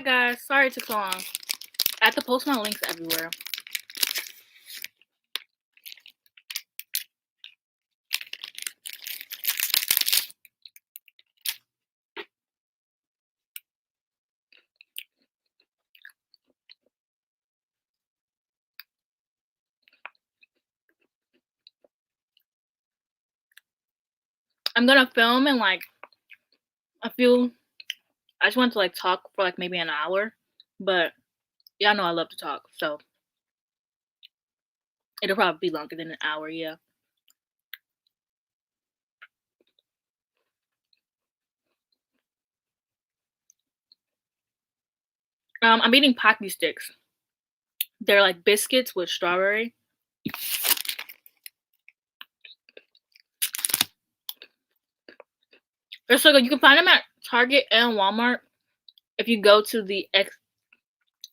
guys. Sorry it took so long. I have to post my links everywhere. I'm gonna film in like a few. I just want to like talk for like maybe an hour, but y'all know I love to talk, so it'll probably be longer than an hour. Yeah. I'm eating Pocky Sticks. They're like biscuits with strawberry. They're so good. You can find them at Target and Walmart if you go to the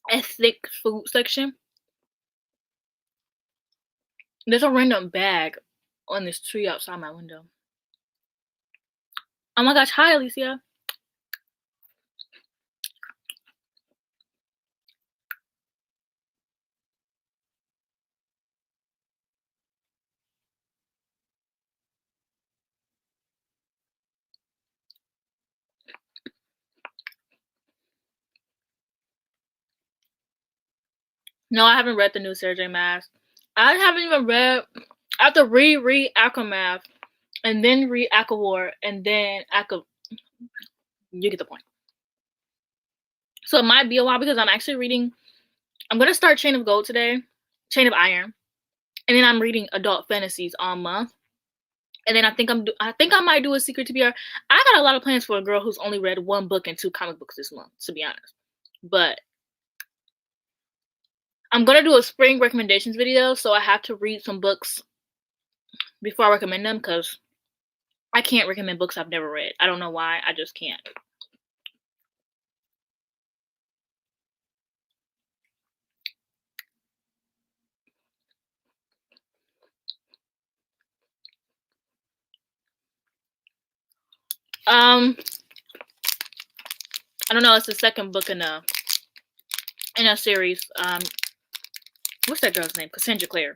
ethnic food section. There's a random bag on this tree outside my window. Oh my gosh, hi Alicia. No, I haven't read the new Sarah J. Maas. I haven't even read. I have to read Aquamath, and then read Aquawar, and then You get the point. So it might be a while because I'm actually reading. I'm gonna start Chain of Gold today, Chain of Iron, and then I'm reading Adult Fantasies all month. And then I think I might do a Secret TBR. I got a lot of plans for a girl who's only read 1 book and 2 comic books this month, to be honest. But I'm gonna do a spring recommendations video, so I have to read some books before I recommend them because I can't recommend books I've never read. I don't know why. I just can't. I don't know. It's the second book in a series. What's that girl's name? Cassandra Clare.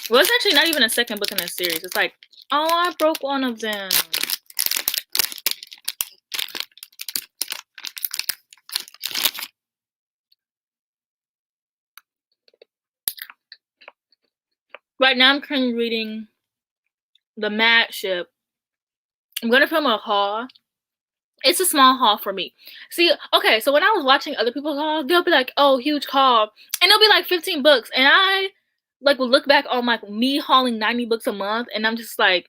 Well, it's actually not even a second book in a series. It's like, oh, I broke one of them. Right now, I'm currently reading The Mad Ship. I'm gonna film a haul. It's a small haul for me. See, okay, so when I was watching other people's hauls, they'll be like, oh, huge haul. And it'll be like 15 books. And I like would look back on like me hauling 90 books a month, and I'm just like,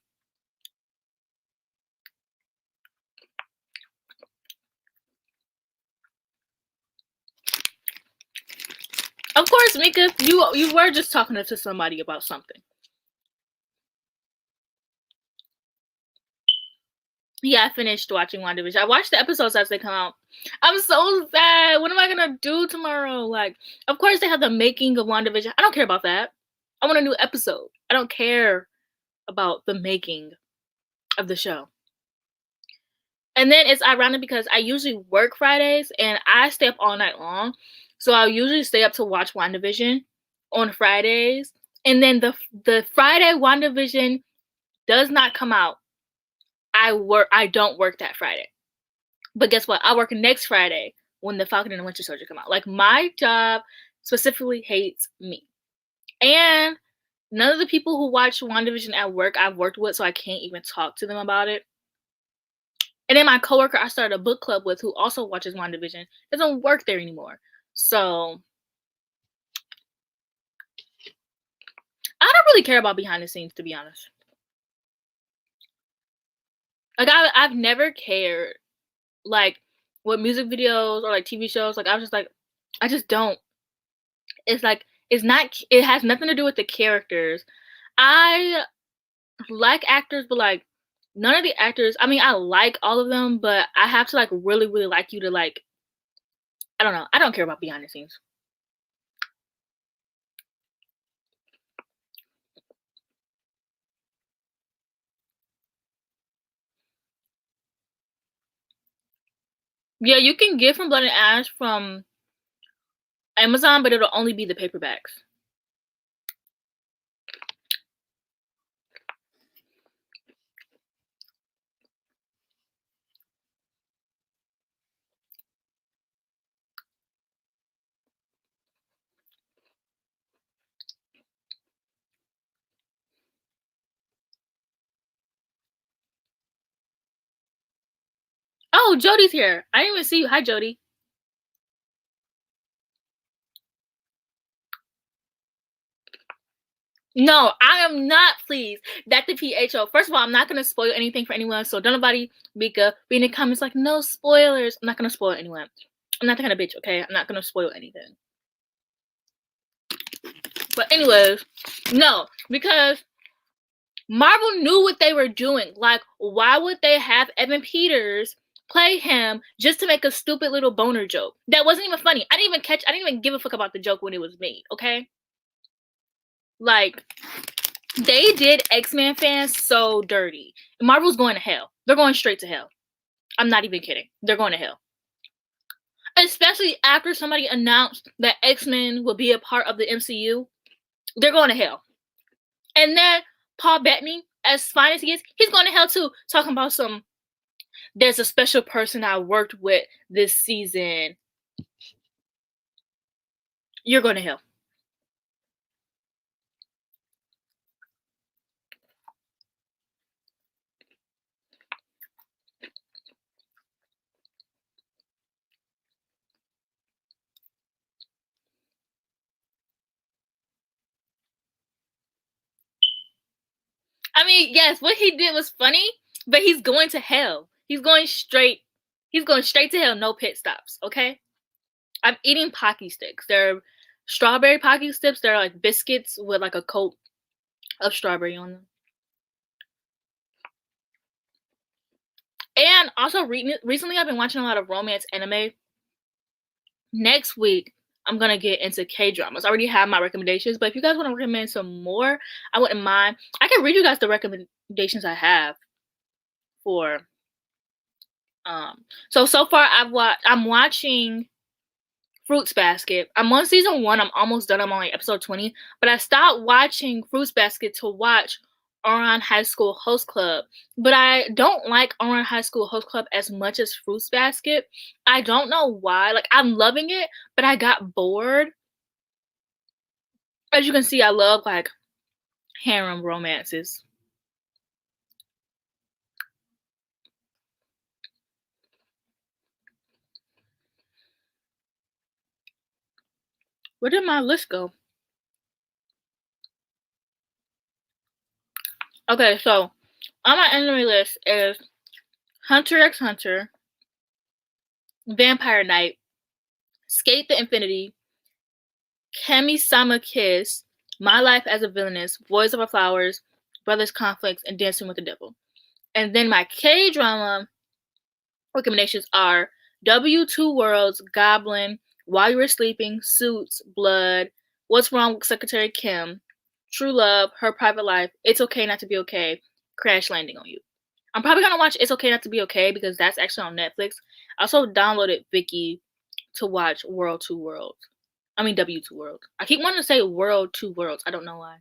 of course, Mika, you were just talking to somebody about something. Yeah, I finished watching WandaVision. I watched the episodes as they come out. I'm so sad. What am I gonna do tomorrow? Like, of course they have the making of WandaVision. I don't care about that. I want a new episode. I don't care about the making of the show. And then it's ironic because I usually work Fridays and I stay up all night long. So I'll usually stay up to watch WandaVision on Fridays. And then the Friday WandaVision does not come out. I don't work that Friday. But guess what? I work next Friday when the Falcon and the Winter Soldier come out. Like, my job specifically hates me. And none of the people who watch WandaVision at work I've worked with, so I can't even talk to them about it. And then my coworker I started a book club with who also watches WandaVision doesn't work there anymore. So I don't really care about behind the scenes, to be honest. Like, I've never cared, like, with music videos or like TV shows. Like, I was just like, I just don't. It's like, it has nothing to do with the characters. I like actors, but like none of the actors, I mean, I like all of them, but I have to like really, really like you to like, I don't know. I don't care about behind the scenes. Yeah, you can get From Blood and Ash from Amazon, but it'll only be the paperbacks. Oh, Jody's here. I didn't even see you. Hi, Jody. No, I am not pleased that the PHO. First of all, I'm not gonna spoil anything for anyone, so don't nobody be in the comments like no spoilers. I'm not gonna spoil anyone. I'm not that kind of bitch, okay? I'm not gonna spoil anything. But anyways, no, because Marvel knew what they were doing. Like, why would they have Evan Peters play him just to make a stupid little boner joke? That wasn't even funny. I didn't even give a fuck about the joke when it was made, okay? Like, they did X-Men fans so dirty. Marvel's going to hell. They're going straight to hell. I'm not even kidding. They're going to hell. Especially after somebody announced that X-Men will be a part of the MCU. They're going to hell. And then Paul Bettany, as fine as he is, he's going to hell too. Talking about there's a special person I worked with this season. You're going to hell. I mean, yes, what he did was funny, but he's going to hell. He's going straight to hell, no pit stops, okay? I'm eating Pocky sticks. They're strawberry Pocky sticks. They're like biscuits with like a coat of strawberry on them. And also, recently I've been watching a lot of romance anime. Next week, I'm gonna get into K-dramas. I already have my recommendations, but if you guys want to recommend some more, I wouldn't mind. I can read you guys the recommendations I have for. So far I'm watching Fruits Basket. I'm on season 1. I'm almost done. I'm on like episode 20. But I stopped watching Fruits Basket to watch Ouran High School Host Club. But I don't like Ouran High School Host Club as much as Fruits Basket. I don't know why. Like, I'm loving it, but I got bored. As you can see, I love like harem romances. Where did my list go? Okay, so on my anime list is Hunter x Hunter, Vampire Knight, Skate the Infinity, Kami-sama Kiss, My Life as a Villainess, Boys Over Flowers, Brothers Conflicts, and Dancing with the Devil. And then my K-drama recommendations are W2 Worlds, Goblin, While You Were Sleeping, Suits, Blood, What's Wrong with Secretary Kim, True Love, Her Private Life, It's Okay Not to Be Okay, Crash Landing on You. I'm probably gonna watch It's Okay Not to Be Okay because that's actually on Netflix. I also downloaded Viki to watch W2 Worlds. I keep wanting to say World 2 Worlds. I don't know why.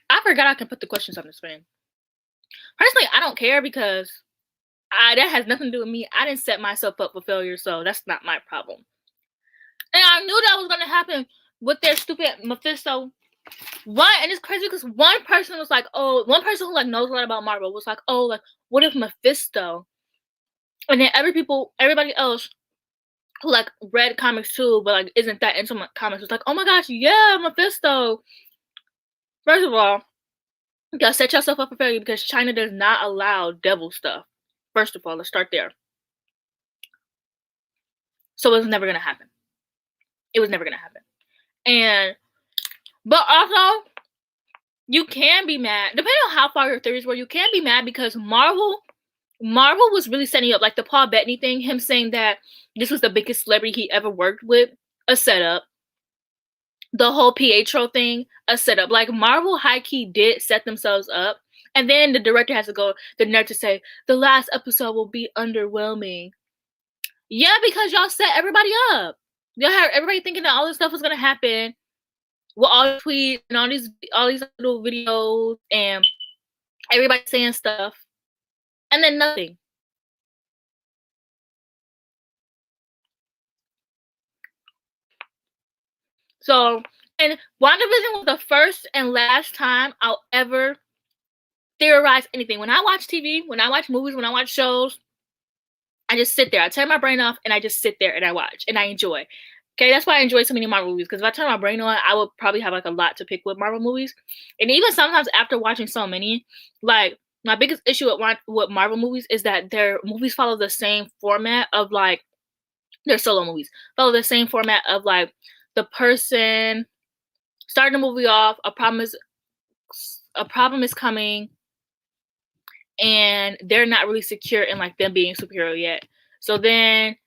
I forgot I can put the questions on the screen. Personally, I don't care because that has nothing to do with me. I didn't set myself up for failure, so that's not my problem. And I knew that was gonna happen with their stupid Mephisto. And it's crazy because one person was like, one person who like knows a lot about Marvel was like, like, what if Mephisto? And then everybody else who like read comics too, but like isn't that into comics was like, oh my gosh, yeah, Mephisto. First of all, you gotta set yourself up for failure because China does not allow devil stuff. First of all, let's start there. So it was never gonna happen. It was never gonna happen. But also, you can be mad, depending on how far your theories were, you can be mad because Marvel was really setting up, like the Paul Bettany thing, him saying that this was the biggest celebrity he ever worked with, a setup. the whole Pietro thing a setup. Like Marvel high key did set themselves up, and then the director has to go the nerve to say the last episode will be underwhelming. Yeah, because y'all set everybody up. Y'all had everybody thinking that all this stuff was gonna happen with all the tweets and all these little videos and everybody saying stuff, and then nothing. So, and WandaVision was the first and last time I'll ever theorize anything. When I watch TV, when I watch movies, when I watch shows, I just sit there. I turn my brain off and I just sit there and I watch and I enjoy. Okay, that's why I enjoy so many Marvel movies, because if I turn my brain on, I would probably have like a lot to pick with Marvel movies. And even sometimes after watching so many, like my biggest issue with Marvel movies is that their movies follow the same format of like their solo movies. Follow the same format of like the person starting the movie off, a problem is coming, and they're not really secure in like them being superhero yet. So then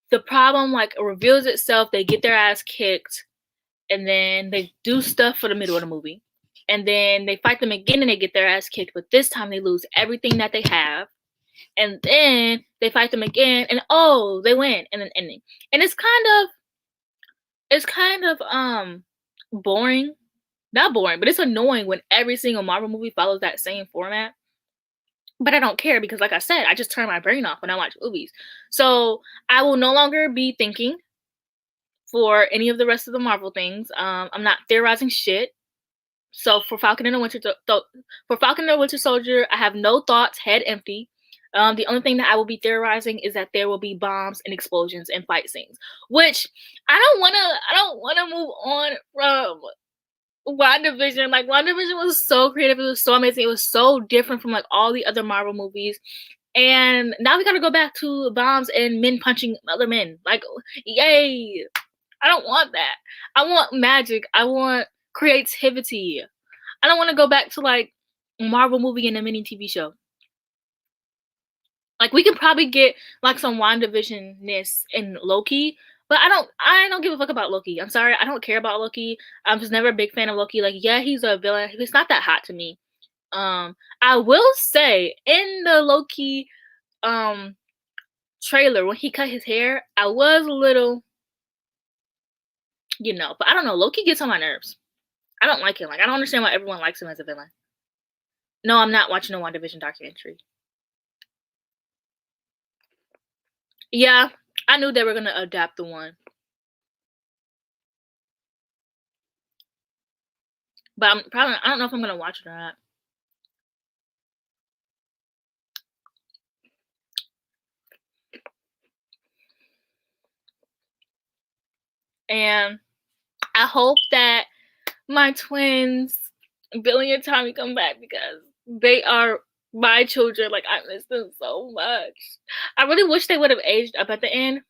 the problem like reveals itself, they get their ass kicked, and then they do stuff for the middle of the movie. And then they fight them again and they get their ass kicked, but this time they lose everything that they have. And then they fight them again and oh, they win, and then ending. And it's kind of boring. Not boring, but it's annoying when every single Marvel movie follows that same format. But I don't care because, like I said, I just turn my brain off when I watch movies. So I will no longer be thinking for any of the rest of the Marvel things. I'm not theorizing shit. So for Falcon and the Winter Soldier, I have no thoughts, head empty. The only thing that I will be theorizing is that there will be bombs and explosions and fight scenes, which I don't wanna move on from WandaVision. Like WandaVision was so creative, it was so amazing, it was so different from like all the other Marvel movies. And now we gotta go back to bombs and men punching other men. Like, yay! I don't want that. I want magic. I want creativity. I don't want to go back to like Marvel movie and a mini TV show. Like we can probably get like some WandaVision-ness in Loki, but I don't give a fuck about Loki. I'm sorry, I don't care about Loki. I'm just never a big fan of Loki. Like, yeah, he's a villain. He's not that hot to me. I will say in the Loki trailer when he cut his hair, I was a little, but I don't know. Loki gets on my nerves. I don't like him. Like I don't understand why everyone likes him as a villain. No, I'm not watching a WandaVision documentary. Yeah, I knew they were gonna adapt the one, but I don't know if I'm gonna watch it or not. And I hope that my twins, Billy and Tommy, come back because they are my children. Like I miss them so much. I really wish they would have aged up at the end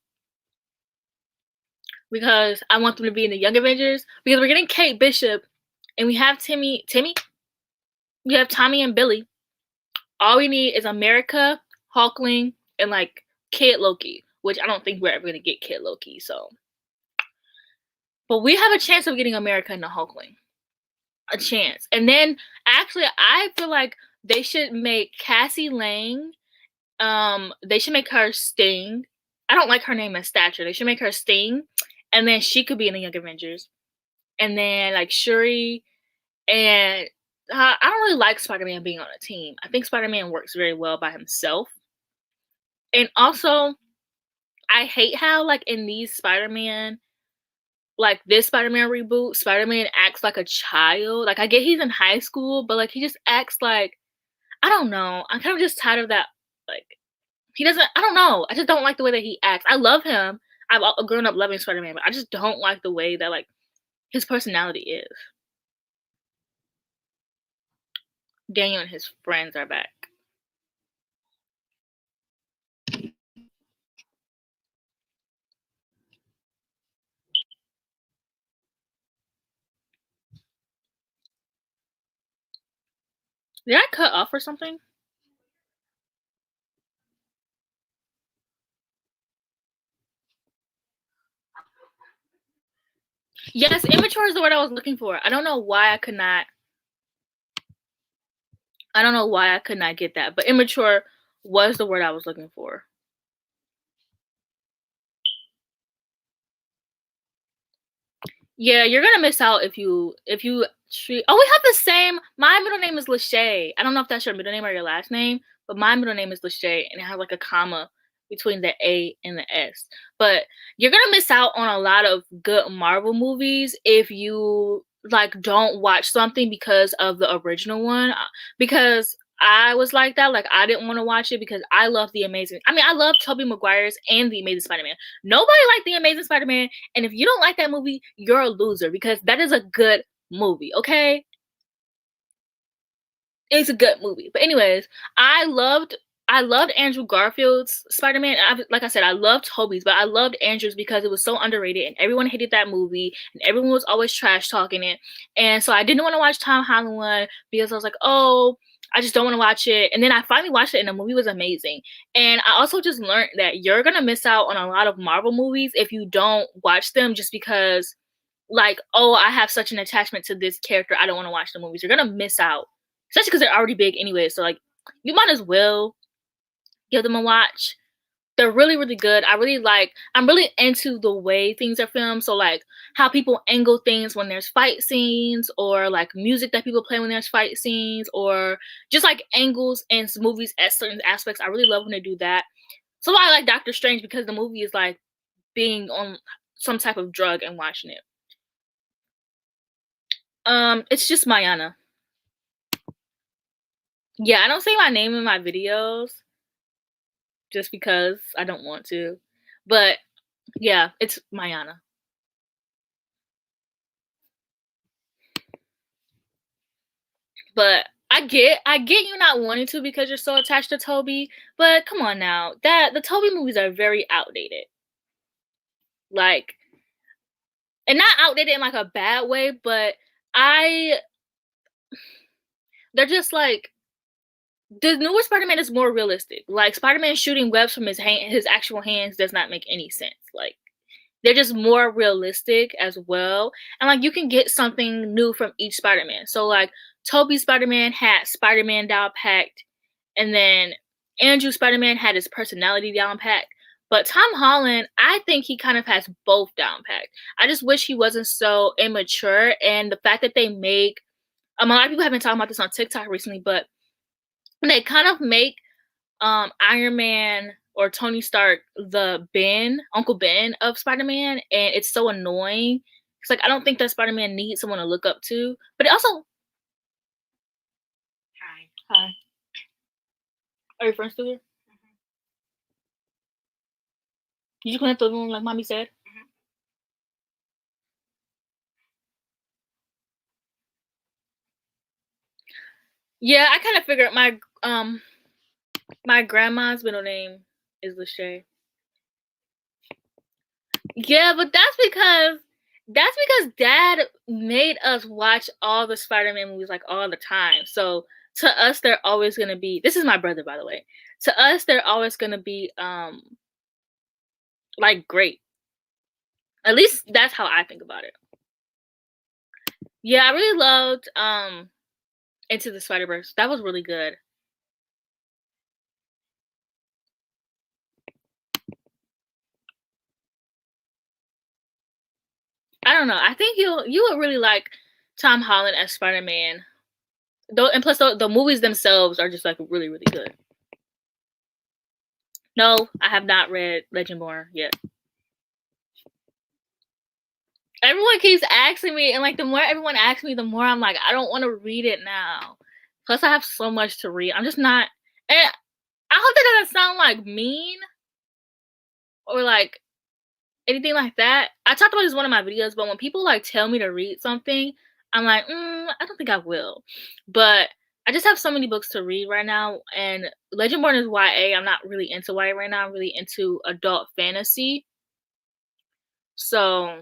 because I want them to be in the Young Avengers because we're getting Kate Bishop and we have Timmy. We have Tommy and Billy. All we need is America, Hulkling, and like Kid Loki, which I don't think we're ever gonna get Kid Loki. So, but we have a chance of getting America and the Hulkling, a chance. And then actually, I feel like they should make Cassie Lang. They should make her Sting. I don't like her name as Stature. They should make her Sting, and then she could be in the Young Avengers. And then like Shuri and I don't really like Spider-Man being on a team. I think Spider-Man works very well by himself. And also, I hate how like in these Spider-Man, like this Spider-Man reboot, Spider-Man acts like a child. Like I get he's in high school, but like he just acts like I don't know. I'm kind of just tired of that. Like he doesn't. I don't know. I just don't like the way that he acts. I love him. I've grown up loving Spider-Man, but I just don't like the way that like his personality is. Daniel and his friends are back. Did I cut off or something? Yes, immature is the word I was looking for. I don't know why I could not get that, but immature was the word I was looking for. Yeah, you're gonna miss out if you treat. Oh, we have the same. My middle name is Lachey. I don't know if that's your middle name or your last name, but my middle name is Lachey, and it has like a comma between the A and the S. But you're gonna miss out on a lot of good Marvel movies if you like don't watch something because of the original one. Because I was like that. Like I didn't want to watch it because I love the Amazing. I mean, I love Tobey Maguire's and the Amazing Spider-Man. Nobody liked the Amazing Spider-Man, and if you don't like that movie, you're a loser because that is a good movie. Okay, it's a good movie. But anyways, I loved Andrew Garfield's Spider-Man. Like I said, I loved Tobey's, but I loved Andrew's because it was so underrated and everyone hated that movie and everyone was always trash talking it. And so I didn't want to watch Tom Holland one because I was like, oh, I just don't want to watch it. And then I finally watched it and the movie was amazing. And I also just learned that you're gonna miss out on a lot of Marvel movies if you don't watch them just because like, oh, I have such an attachment to this character, I don't want to watch the movies. You're gonna miss out, especially because they're already big anyway. So like, you might as well give them a watch. They're really, really good. I'm really into the way things are filmed. So like how people angle things when there's fight scenes, or like music that people play when there's fight scenes, or just like angles in movies at certain aspects. I really love when they do that. So I like Doctor Strange because the movie is like being on some type of drug and watching it. It's just Mayana. Yeah, I don't say my name in my videos just because I don't want to. But yeah, it's Mayana. But I get you not wanting to because you're so attached to Toby, but come on now. That the Toby movies are very outdated. Like, and not outdated in like a bad way, but I they're just like the newer Spider-Man is more realistic. Like Spider-Man shooting webs from his actual hands does not make any sense. Like they're just more realistic as well. And like you can get something new from each Spider-Man. So like Toby Spider-Man had Spider-Man down packed, and then Andrew Spider-Man had his personality down packed. But Tom Holland, I think he kind of has both down packed. I just wish he wasn't so immature. And the fact that they make a lot of people have been talking about this on TikTok recently, but they kind of make Iron Man or Tony Stark the Uncle Ben of Spider-Man, and it's so annoying. It's like I don't think that Spider-Man needs someone to look up to. But it also hi. Are your friends still here? Did you clean up the room like mommy said? Yeah, I kind of figured my grandma's middle name is Lachey. Yeah, but that's because dad made us watch all the Spider-Man movies like all the time. So to us they're always gonna be, this is my brother by the way. To us they're always gonna be like great. At least that's how I think about it. Yeah, I really loved Into the Spider-Verse. That was really good. I don't know. I think you would really like Tom Holland as Spider-Man. Though, and plus the movies themselves are just like really, really good. No, I have not read Legendborn yet. Everyone keeps asking me, and like the more everyone asks me, the more I'm like, I don't want to read it now. Plus, I have so much to read. I'm just not. And I hope that doesn't sound like mean or like anything like that. I talked about this in one of my videos, but when people like tell me to read something, I'm like, I don't think I will. But I just have so many books to read right now, and Legendborn is YA. I'm not really into YA right now. I'm really into adult fantasy. So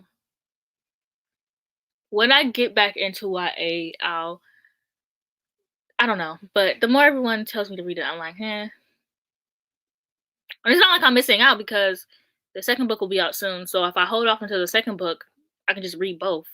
when I get back into YA, I don't know. But the more everyone tells me to read it, I'm like, And it's not like I'm missing out because the second book will be out soon. So if I hold off until the second book, I can just read both.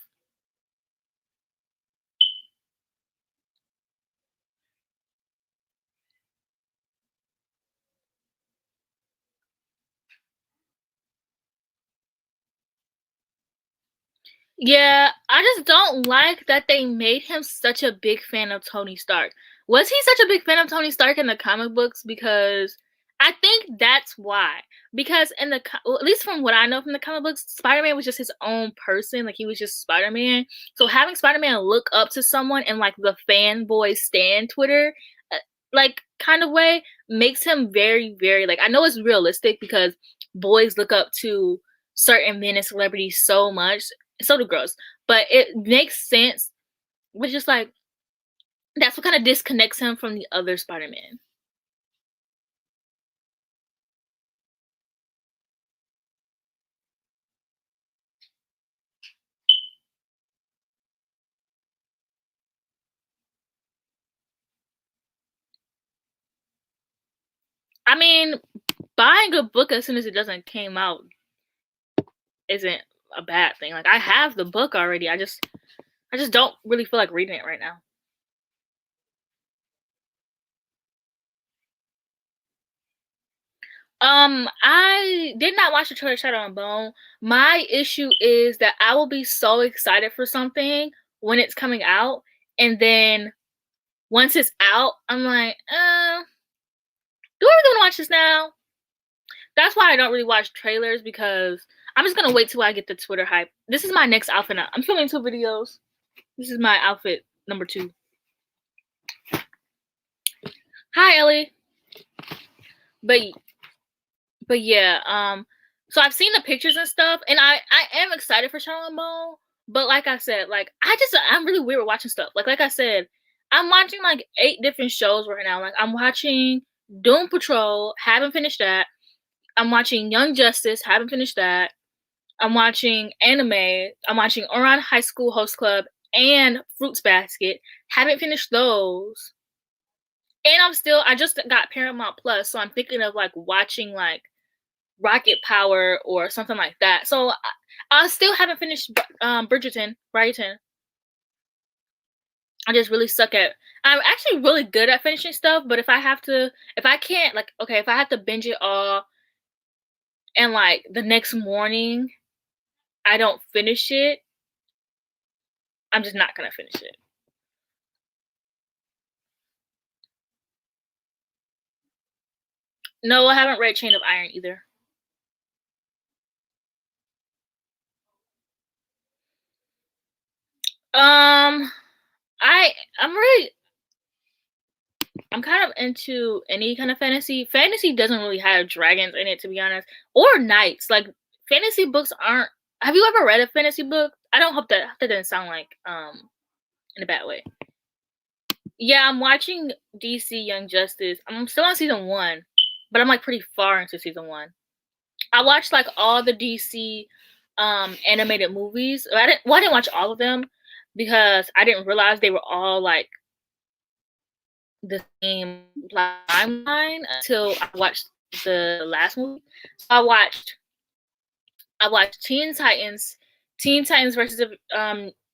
Yeah, I just don't like that they made him such a big fan of Tony Stark. Was he such a big fan of Tony Stark in the comic books? Because I think that's why. Because in the well, at least from what I know from the comic books, Spider-Man was just his own person. Like he was just Spider-Man. So having Spider-Man look up to someone in like the fanboy stan Twitter, uh, like kind of way, makes him very, very like I know it's realistic because boys look up to certain men and celebrities so much, so do girls, but it makes sense. But just like that's what kind of disconnects him from the other Spider-Man. I mean, buying a book as soon as it doesn't came out isn't a bad thing. Like I have the book already. I just don't really feel like reading it right now. I did not watch the trailer Shadow and Bone. My issue is that I will be so excited for something when it's coming out, and then once it's out, I'm like, do I really want to watch this now? That's why I don't really watch trailers because I'm just gonna wait till I get the Twitter hype. This is my next outfit. I'm filming 2 videos. This is my outfit number 2. Hi, Ellie. But yeah, so I've seen the pictures and stuff, and I am excited for Shadow and Bone. But like I said, like I'm really weird with watching stuff. Like I said, I'm watching like 8 different shows right now. Like I'm watching Doom Patrol, haven't finished that. I'm watching Young Justice, haven't finished that. I'm watching anime. I'm watching Oran High School Host Club and Fruits Basket. Haven't finished those. And I just got Paramount Plus, so I'm thinking of like watching like Rocket Power or something like that. So I still haven't finished Brighton. I just really suck at. I'm actually really good at finishing stuff, but if I can't, like, okay, if I have to binge it all and like the next morning I don't finish it, I'm just not gonna finish it. No, I haven't read Chain of Iron either. Um, I I'm really I'm kind of into any kind of fantasy. Fantasy doesn't really have dragons in it, to be honest, or knights. Like fantasy books aren't. Have you ever read a fantasy book? I don't hope that doesn't sound like in a bad way. Yeah, I'm watching DC Young Justice. I'm still on season 1, but I'm like pretty far into season 1. I watched like all the DC animated movies. I didn't watch all of them because I didn't realize they were all like the same timeline until I watched the last movie. So I watched Teen Titans versus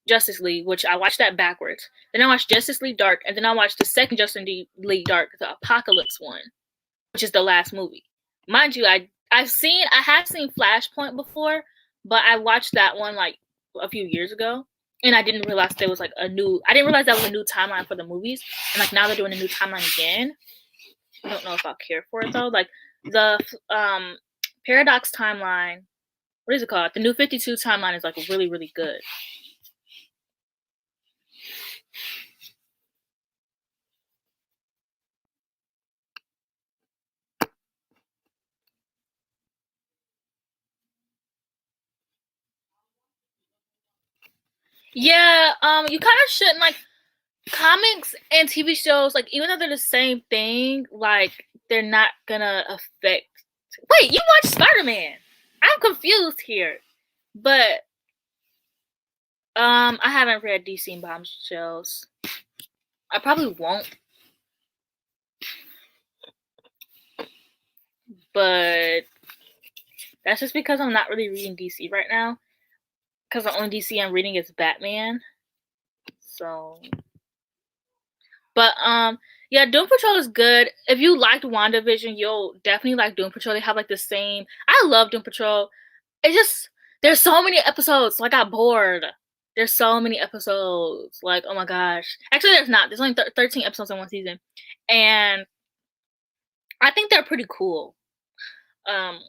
Justice League, which I watched that backwards. Then I watched Justice League Dark, and then I watched the second Justice League Dark, the Apocalypse one, which is the last movie. Mind you, I have seen Flashpoint before, but I watched that one like a few years ago, and I didn't realize there was like I didn't realize that was a new timeline for the movies, and like now they're doing a new timeline again. I don't know if I'll care for it though. Like the Paradox timeline, what is it called? The New 52 timeline is like really, really good. Yeah, you kind of shouldn't like comics and TV shows, like even though they're the same thing, like they're not gonna affect. Wait, you watch Spider-Man? I'm confused here, but I haven't read DC and Bombshells. I probably won't, but that's just because I'm not really reading DC right now. because the only DC I'm reading is Batman. So, but yeah, Doom Patrol is good. If you liked WandaVision, you'll definitely like Doom Patrol. They have like the same. I love Doom Patrol. It just there's so many episodes, so I got bored. There's so many episodes. Like, oh my gosh. Actually, there's not. There's only 13 episodes in one season, and I think they're pretty cool. Um,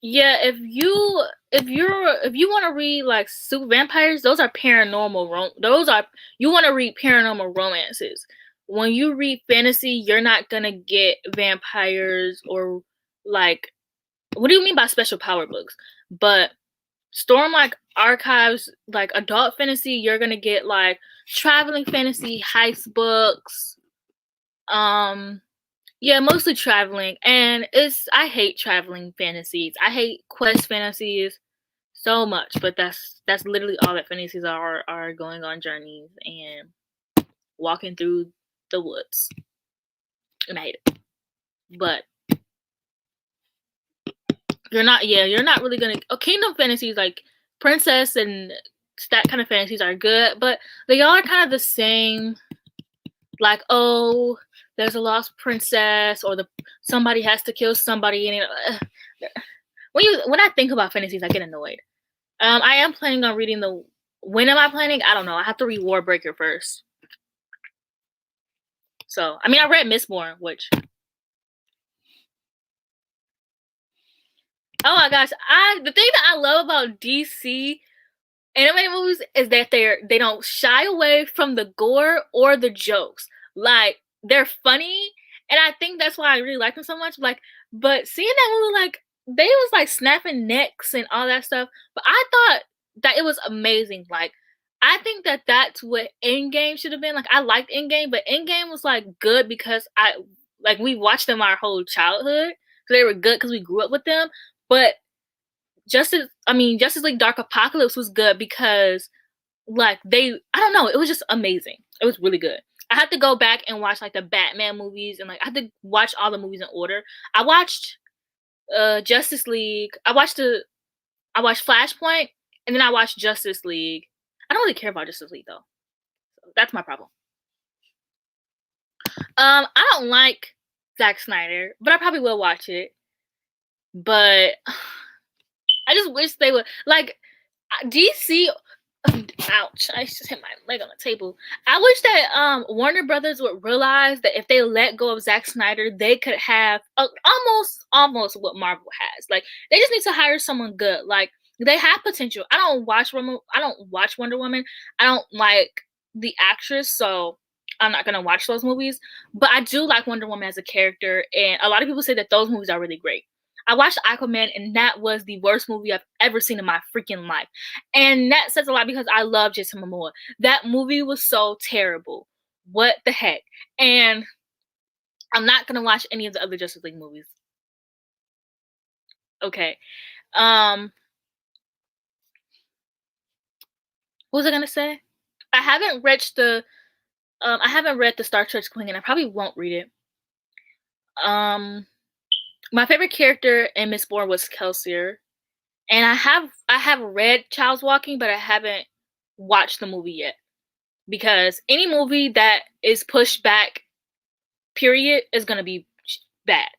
yeah, if you want to read like super vampires, those are those are you want to read paranormal romances. When you read fantasy, you're not gonna get vampires or like what do you mean by special power books? But Storm like archives like adult fantasy, you're gonna get like traveling fantasy, heist books, um yeah, mostly traveling. And I hate traveling fantasies. I hate quest fantasies so much, but that's literally all that fantasies are going on journeys and walking through the woods. And I hate it. But you're not really gonna Kingdom fantasies like princess and that kind of fantasies are good, but they all are kind of the same. Like, oh, there's a lost princess, or somebody has to kill somebody, and when I think about fantasies, I get annoyed. I am planning on reading the. When am I planning? I don't know. I have to read Warbreaker first. So, I mean, I read Mistborn, which. Oh my gosh, the thing that I love about DC animated movies is that they don't shy away from the gore or the jokes. Like they're funny, and I think that's why I really like them so much. Like, but seeing that movie, like they was like snapping necks and all that stuff, but I thought that it was amazing. Like, I think that that's what Endgame should have been. Like, I liked Endgame, but Endgame was like good because we watched them our whole childhood, so they were good because we grew up with them. But Justice League Dark Apocalypse was good because I don't know, it was just amazing. It was really good. I had to go back and watch like the Batman movies, and like I had to watch all the movies in order. I watched Justice League. I watched Flashpoint, and then I watched Justice League. I don't really care about Justice League though. So that's my problem. I don't like Zack Snyder, but I probably will watch it. But I just wish they would like DC. Ouch! I just hit my leg on the table. I wish that Warner Brothers would realize that if they let go of Zack Snyder, they could have almost what Marvel has. Like they just need to hire someone good. Like they have potential. I don't watch Wonder Woman. I don't like the actress, so I'm not gonna watch those movies. But I do like Wonder Woman as a character, and a lot of people say that those movies are really great. I watched Aquaman, and that was the worst movie I've ever seen in my freaking life. And that says a lot because I love Jason Momoa. That movie was so terrible. What the heck? And I'm not gonna watch any of the other Justice League movies. Okay. What was I gonna say? I haven't read the Star Trek Queen, and I probably won't read it. My favorite character in Mistborn was Kelsier, and I have read Child's Walking, but I haven't watched the movie yet because any movie that is pushed back, period, is gonna be bad.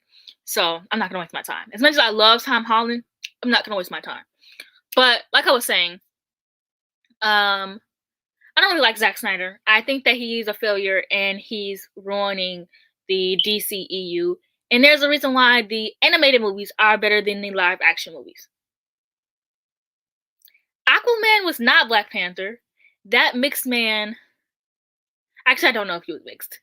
So I'm not gonna waste my time. As much as I love Tom Holland, I'm not gonna waste my time. But like I was saying, I don't really like Zack Snyder. I think that he's a failure and he's ruining the DCEU. And there's a reason why the animated movies are better than the live action movies. Aquaman was not Black Panther. That mixed man. Actually, I don't know if he was mixed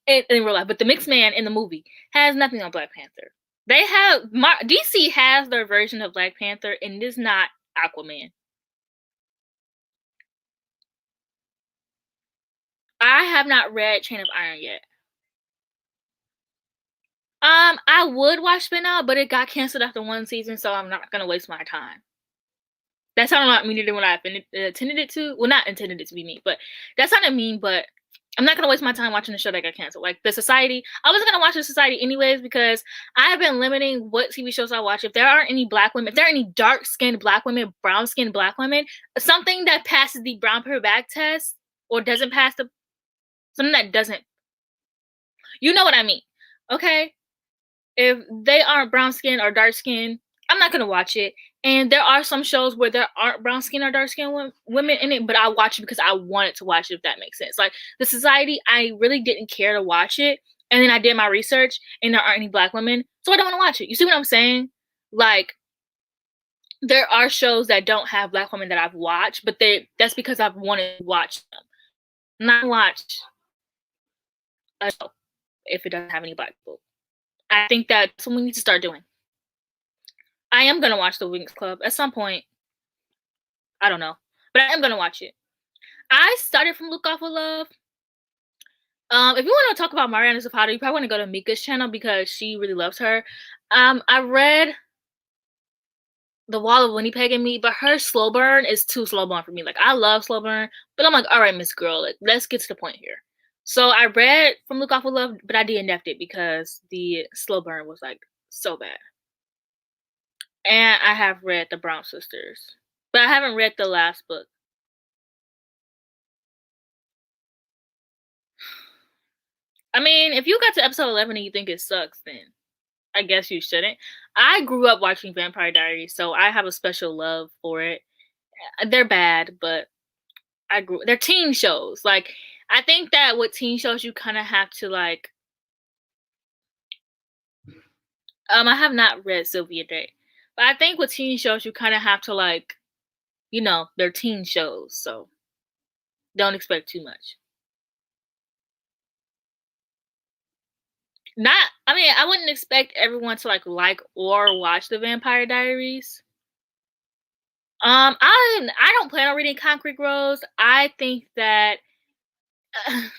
in real life, but the mixed man in the movie has nothing on Black Panther. DC has their version of Black Panther, and it is not Aquaman. I have not read Chain of Iron yet. I would watch Spin-Out, but it got canceled after one season, so I'm not gonna waste my time. That sounded like meaner than what I intended it to. Well, not intended it to be mean, but that sounded mean. But I'm not gonna waste my time watching a show that got canceled. Like The Society, I wasn't gonna watch The Society anyways because I have been limiting what TV shows I watch. If there aren't any black women, if there are any dark skinned black women, brown skinned black women, something that passes the brown paper bag test or doesn't pass the something that doesn't, you know what I mean? Okay, if they aren't brown skin or dark skin, I'm not gonna watch it. And there are some shows where there aren't brown skin or dark skin women in it, but I watch it because I wanted to watch it. If that makes sense, like The Society, I really didn't care to watch it, and then I did my research, and there aren't any black women, so I don't want to watch it. You see what I'm saying? Like there are shows that don't have black women that I've watched, but that's because I've wanted to watch them, not watch a show if it doesn't have any black people. I think that's what we need to start doing. I am gonna watch The Winx Club at some point. I don't know, but I am gonna watch it. I started from Look Off with Love. If you want to talk about Mariana Zapata, you probably want to go to Mika's channel because she really loves her. I read The Wall of Winnipeg and Me, but her slow burn is too slow burn for me. Like I love slow burn, but I'm like, all right, Miss Girl, let's get to the point here. So I read from Look Off with Love, but I DNF'd it because the slow burn was like so bad. And I have read The Brown Sisters, but I haven't read the last book. I mean, if you got to episode 11 and you think it sucks, then I guess you shouldn't. I grew up watching Vampire Diaries, so I have a special love for it. They're bad, but they're teen shows. Like, I think that with teen shows, you kind of have to, like, I have not read Sylvia Day, but I think with teen shows, you kind of have to, like, you know, they're teen shows, so don't expect too much. I mean, I wouldn't expect everyone to like or watch the Vampire Diaries. I don't plan on reading Concrete Rose. I think that I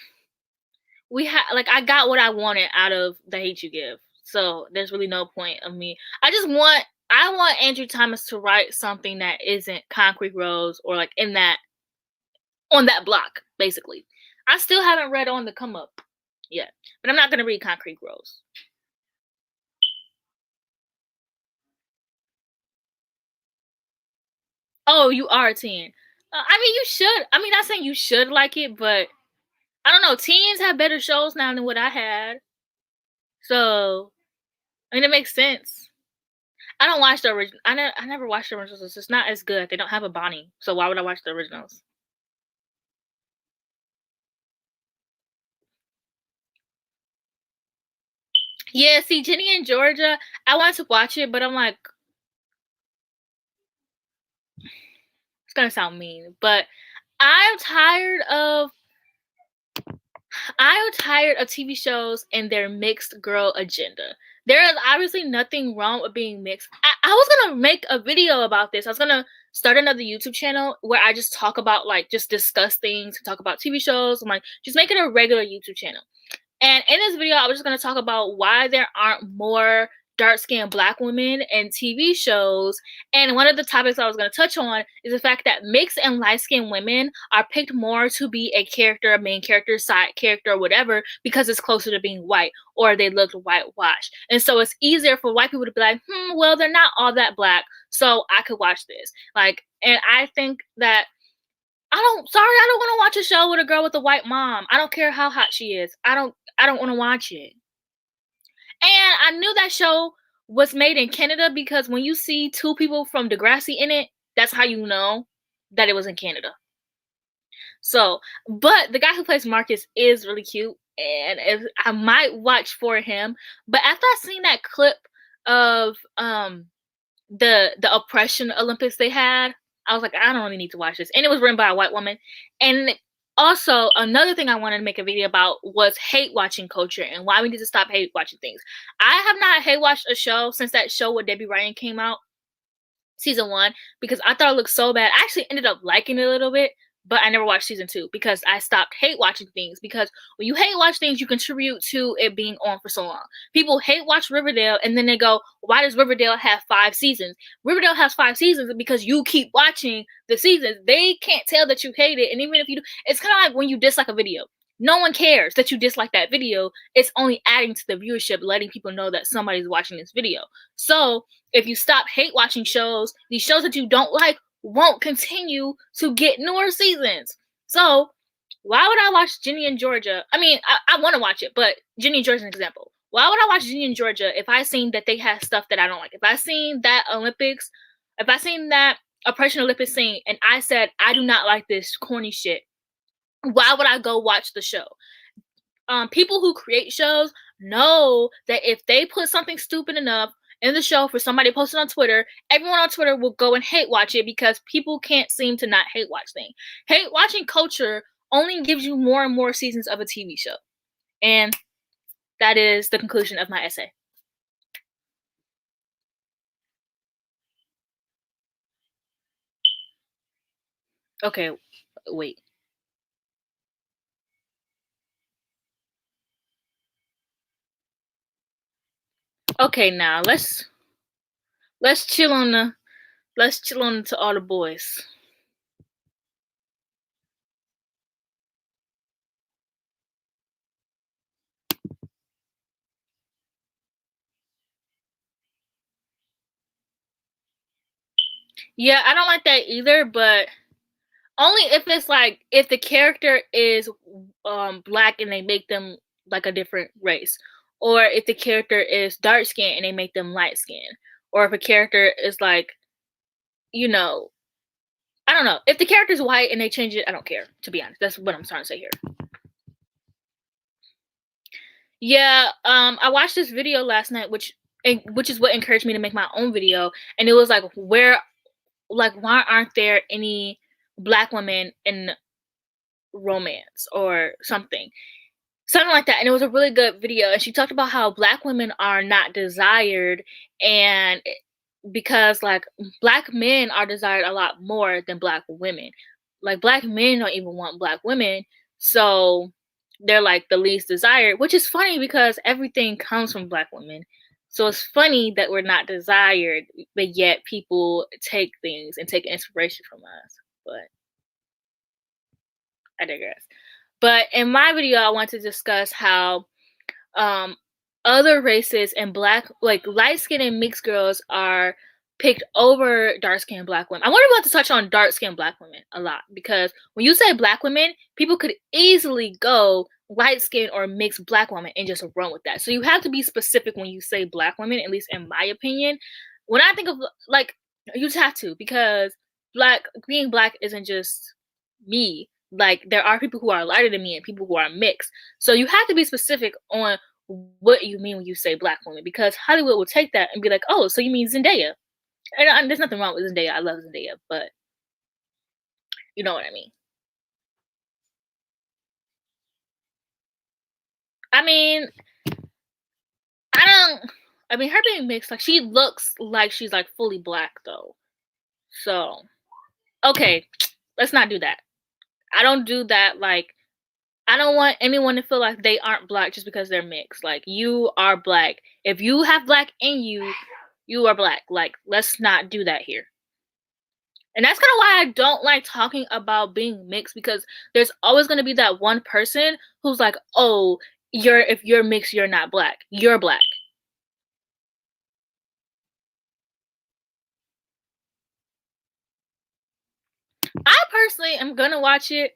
got what I wanted out of The Hate You Give. So there's really no point of me. I want Andrew Thomas to write something that isn't Concrete Rose or like on that block, basically. I still haven't read On the Come Up yet, but I'm not gonna read Concrete Rose. Oh, you are a teen. I mean, you should. I mean, not saying you should like it, but I don't know. Teens have better shows now than what I had. So, I mean, it makes sense. I don't watch the original. I never watched the originals. It's just not as good. They don't have a Bonnie. So why would I watch the originals? Yeah, see, Jenny and Georgia, I wanted to watch it, but I'm like, it's gonna sound mean, but I'm tired of TV shows and their mixed girl agenda. There is obviously nothing wrong with being mixed. I was gonna make a video about this. I was gonna start another YouTube channel where I just talk about just discuss things, talk about TV shows. I'm like, just make it a regular YouTube channel. And in this video, I was just going to talk about why there aren't more dark-skinned black women in TV shows. And one of the topics I was going to touch on is the fact that mixed and light-skinned women are picked more to be a character, a main character, side character, or whatever, because it's closer to being white or they look whitewashed. And so it's easier for white people to be like, well, they're not all that black, so I could watch this. And I think that I don't want to watch a show with a girl with a white mom. I don't care how hot she is. I don't want to watch it. And I knew that show was made in Canada because when you see two people from Degrassi in it, that's how you know that it was in Canada. So, but the guy who plays Marcus is really cute, and I might watch for him. But after I seen that clip of the oppression Olympics they had, I was like, I don't really need to watch this. And it was written by a white woman. And also, another thing I wanted to make a video about was hate watching culture and why we need to stop hate watching things. I have not hate watched a show since that show with Debbie Ryan came out, season 1, because I thought it looked so bad. I actually ended up liking it a little bit, but I never watched season 2 because I stopped hate watching things. Because when you hate watch things, you contribute to it being on for so long. People hate watch Riverdale and then they go, why does Riverdale have 5 seasons? Riverdale has 5 seasons because you keep watching the seasons. They can't tell that you hate it. And even if you do, it's kind of like when you dislike a video. no one cares that you dislike that video. It's only adding to the viewership, letting people know that somebody's watching this video. So if you stop hate watching shows, these shows that you don't like won't continue to get newer seasons. So why would I watch Ginny and Georgia? I mean, I want to watch it, but Ginny and Georgia is an example. Why would I watch Ginny and Georgia if I seen that they had stuff that I don't like? If I seen that Olympics, if I seen that Operation Olympics scene and I said I do not like this corny shit, why would I go watch the show? People who create shows know that if they put something stupid enough in the show for somebody to post it on Twitter, everyone on Twitter will go and hate watch it because people can't seem to not hate watch things. Hate watching culture only gives you more and more seasons of a TV show. And that is the conclusion of my essay. Okay, wait. Okay, now let's chill on to all the boys. Yeah, I don't like that either, but only if it's like if the character is black and they make them like a different race, or if the character is dark skinned and they make them light skinned, or if a character is like, you know, I don't know. If the character is white and they change it, I don't care. To be honest, that's what I'm trying to say here. Yeah, I watched this video last night, which is what encouraged me to make my own video, and it was like why aren't there any black women in romance or something like that. And it was a really good video, and she talked about how black women are not desired, and because like black men are desired a lot more than black women. Like black men don't even want black women, so they're like the least desired, which is funny because everything comes from black women. So it's funny that we're not desired, but yet people take things and take inspiration from us. But I digress. But in my video, I want to discuss how um, other races and black, like light skinned and mixed girls, are picked over dark skinned black women. I want to touch on dark skinned black women a lot because when you say black women, people could easily go light skinned or mixed black women and just run with that. So you have to be specific when you say black women, at least in my opinion. When I think of like, you just have to, because being black isn't just me. Like there are people who are lighter than me and people who are mixed. So you have to be specific on what you mean when you say black woman, because Hollywood will take that and be like, oh, so you mean Zendaya. And there's nothing wrong with Zendaya. I love Zendaya, but you know what I mean. I mean, her being mixed, like she looks like she's like fully black though. So, okay, let's not do that. I don't do that. Like, I don't want anyone to feel like they aren't black just because they're mixed. Like, you are black. If you have black in you, you are black. Like, let's not do that here. And that's kind of why I don't like talking about being mixed, because there's always going to be that one person who's like, oh, if you're mixed, you're not black. You're black. I personally am going to watch it.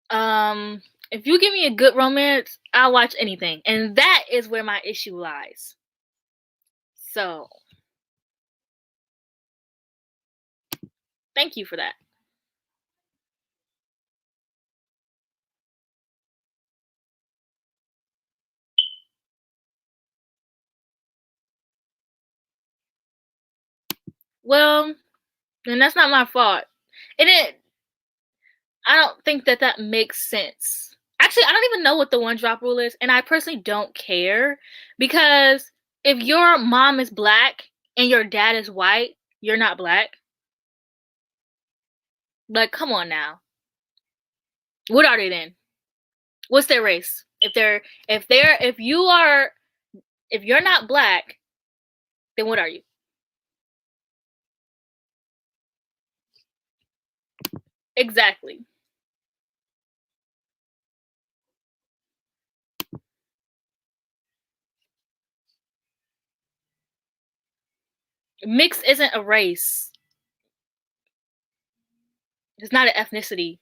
If you give me a good romance, I'll watch anything. And that is where my issue lies. So, thank you for that. Well, then that's not my fault. I don't think that makes sense. Actually, I don't even know what the one drop rule is, and I personally don't care, because if your mom is black and your dad is white, you're not black. Like, come on now. What are they then? What's their race? If you're not black, then what are you? Exactly. Mixed isn't a race. It's not an ethnicity.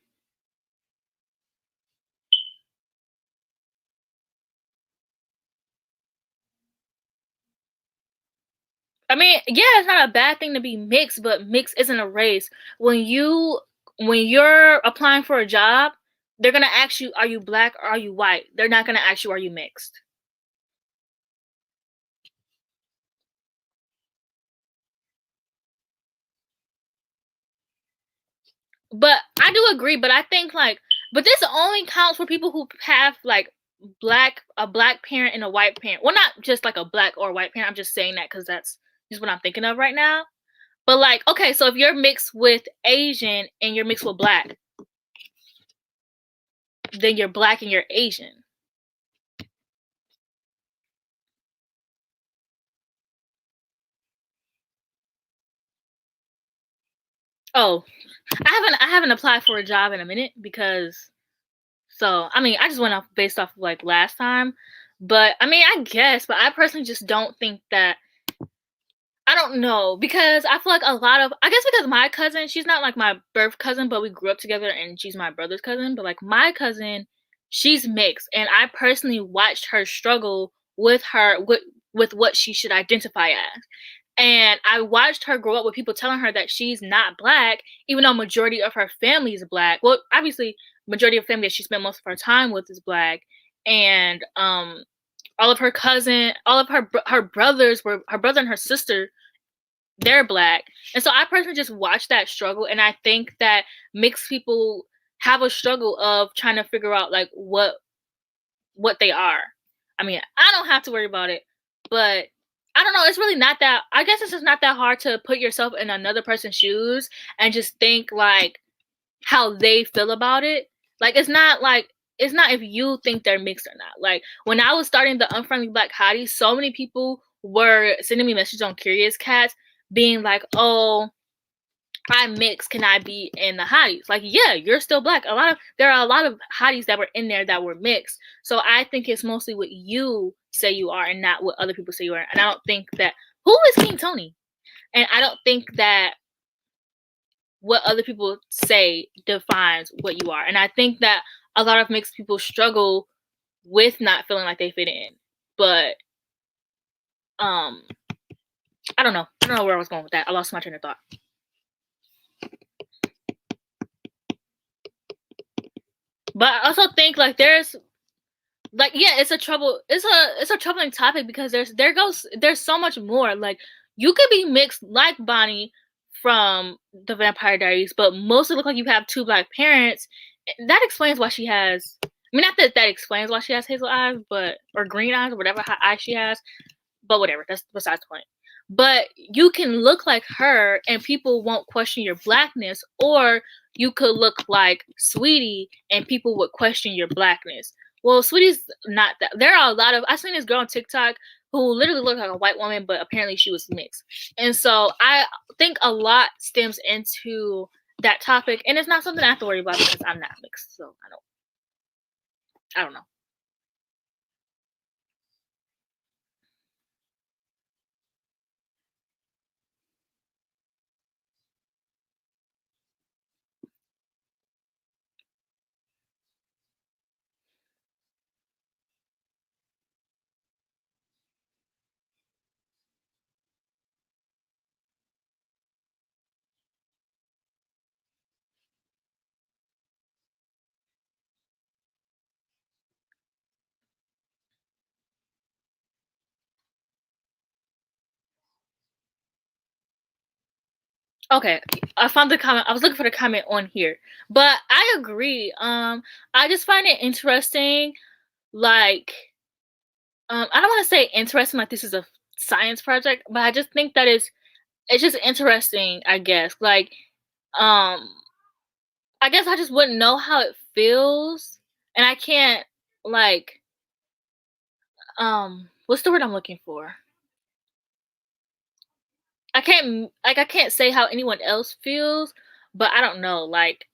I mean, yeah, it's not a bad thing to be mixed, but mixed isn't a race. When you're applying for a job, they're gonna ask you, are you black or are you white? They're not gonna ask you, are you mixed? But I do agree, but I think like but this only counts for people who have like a black parent and a white parent. Well, not just like a black or white parent. I'm just saying that because that's just what I'm thinking of right now. But like, okay, so if you're mixed with Asian and you're mixed with black, then you're black and you're Asian. Oh, I haven't applied for a job in a minute because so I mean I just went off based off of like last time. But I mean I guess, but I personally just don't think that I don't know because I feel like a lot of I guess because my cousin, she's not like my birth cousin, but we grew up together and she's my brother's cousin. But like my cousin, she's mixed, and I personally watched her struggle with what she should identify as. And I watched her grow up with people telling her that she's not black, even though majority of her family is black. Well, obviously, majority of family that she spent most of her time with is black, and all of her cousin, all of her brothers were her brother and her sister. They're black, and so I personally just watched that struggle, and I think that mixed people have a struggle of trying to figure out like what they are. I mean, I don't have to worry about it, but I don't know. It's really not that. I guess it's just not that hard to put yourself in another person's shoes and just think like how they feel about it. Like it's not if you think they're mixed or not. Like when I was starting the Unfriendly Black Hottie, so many people were sending me messages on Curious Cats being like, "Oh, I'm mixed. Can I be in the hotties?" Like, yeah, you're still black. There are a lot of hotties that were in there that were mixed. So I think it's mostly what you say you are and not what other people say you are. And I don't think that who is King Tony? And I don't think that what other people say defines what you are. And I think that a lot of mixed people struggle with not feeling like they fit in. But um I don't know. I don't know where I was going with that. I lost my train of thought. But I also think like there's like yeah, it's a troubling topic because there's so much more. Like you could be mixed like Bonnie from the Vampire Diaries, but mostly look like you have two black parents. That explains why she has I mean not that that explains why she has hazel eyes, but or green eyes or whatever eyes she has. But whatever, that's besides the point. But you can look like her and people won't question your blackness, or you could look like Sweetie and people would question your blackness. Well, Sweetie's not that. There are a lot of I seen this girl on TikTok who literally looked like a white woman, but apparently she was mixed. And so I think a lot stems into that topic, and it's not something I have to worry about because I'm not mixed, so I don't know. Okay, I found the comment. I was looking for the comment on here, but I agree. I just find it interesting. Like, I don't want to say interesting, like this is a science project, but I just think that it's just interesting. I guess, like, um, I guess I just wouldn't know how it feels, and I can't like, what's the word I'm looking for? I can't say how anyone else feels, but I don't know. Like,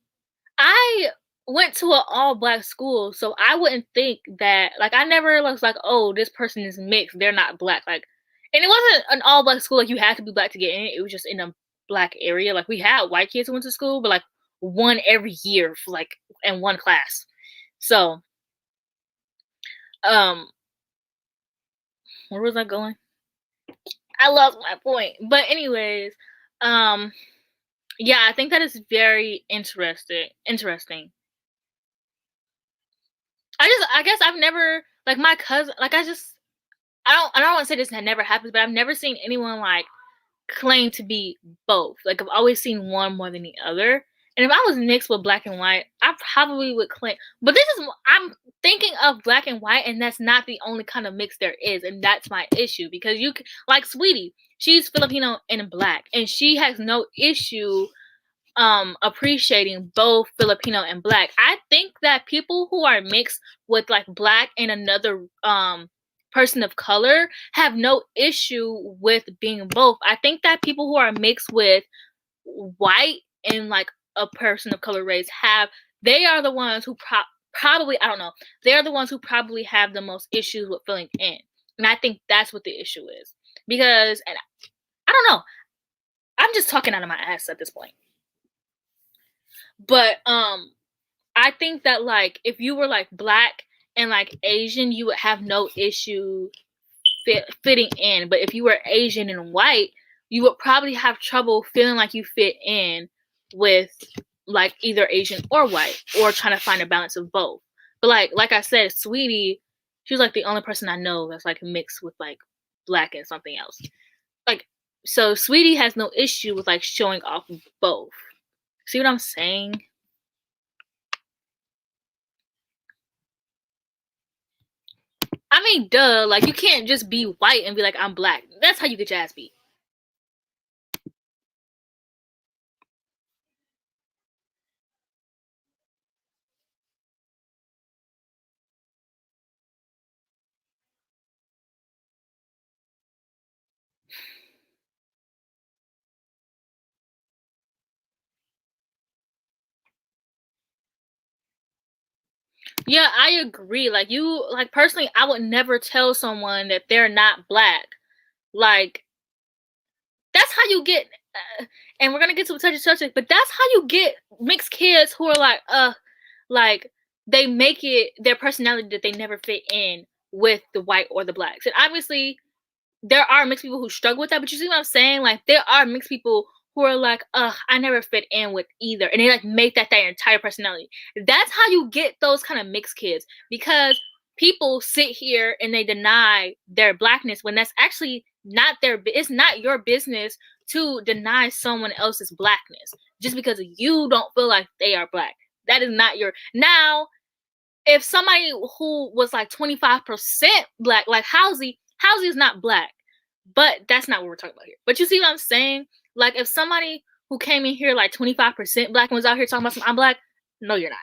I went to an all black school, so I wouldn't think that like I never was like, "Oh, this person is mixed. They're not black." Like And it wasn't an all black school, like you had to be black to get in it. It was just in a black area. Like we had white kids who went to school, but like one every year for like in one class. So, um, where was I going? I lost my point. But anyways, um, yeah, I think that is very interesting. I guess I've never like my cousin like I don't want to say this had never happened, but I've never seen anyone like claim to be both. Like I've always seen one more than the other. And if I was mixed with black and white, I probably would claim. But I'm thinking of black and white, and that's not the only kind of mix there is, and that's my issue because like Sweetie, she's Filipino and black, and she has no issue appreciating both Filipino and black. I think that people who are mixed with like black and another person of color have no issue with being both. I think that people who are mixed with white and like a person of color race they are the ones who probably I don't know, they're the ones who probably have the most issues with filling in. And I think that's what the issue is. Because and I don't know. I'm just talking out of my ass at this point. But I think that like if you were like black and like Asian, you would have no issue fitting in. But if you were Asian and white, you would probably have trouble feeling like you fit in with like either Asian or white, or trying to find a balance of both. But like I said, Sweetie, she's like the only person I know that's like mixed with like black and something else. Like so Sweetie has no issue with like showing off both. See what I'm saying? I mean, duh. Like, you can't just be white and be like, I'm black. That's how you get your ass beat. Yeah, I agree. Like, personally, I would never tell someone that they're not black. Like, that's how you get, and we're gonna get to a touchy subject, but that's how you get mixed kids who are like, they make it their personality that they never fit in with the white or the blacks. And obviously, there are mixed people who struggle with that, but you see what I'm saying? Like there are mixed people who are like, ugh, I never fit in with either. And they like make that their entire personality. That's how you get those kind of mixed kids. Because people sit here and they deny their blackness when that's actually not it's not your business to deny someone else's blackness just because you don't feel like they are black. That is not your now if somebody who was like 25% black, like Halsey is not black, but that's not what we're talking about here. But you see what I'm saying? Like, if somebody who came in here like 25% black and was out here talking about some, I'm black, no, you're not.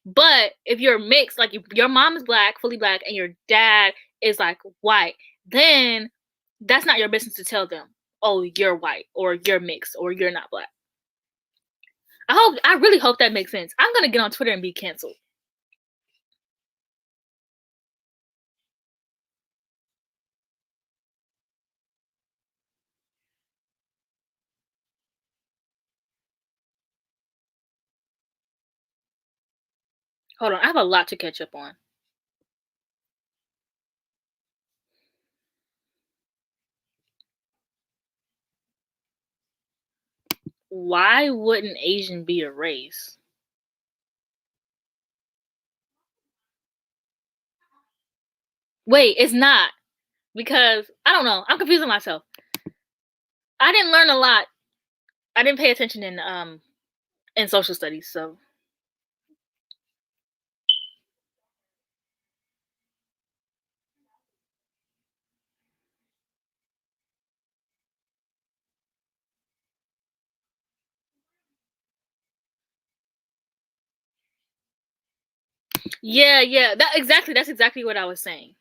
But if you're mixed, like if your mom is black, fully black, and your dad is like white, then that's not your business to tell them, oh, you're white, or you're mixed, or you're not black. I really hope that makes sense. I'm gonna get on Twitter and be canceled. Hold on, I have a lot to catch up on. Why wouldn't Asian be a race? Wait, it's not. Because I don't know. I'm confusing myself. I didn't learn a lot. I didn't pay attention in social studies, so yeah. That's exactly what I was saying.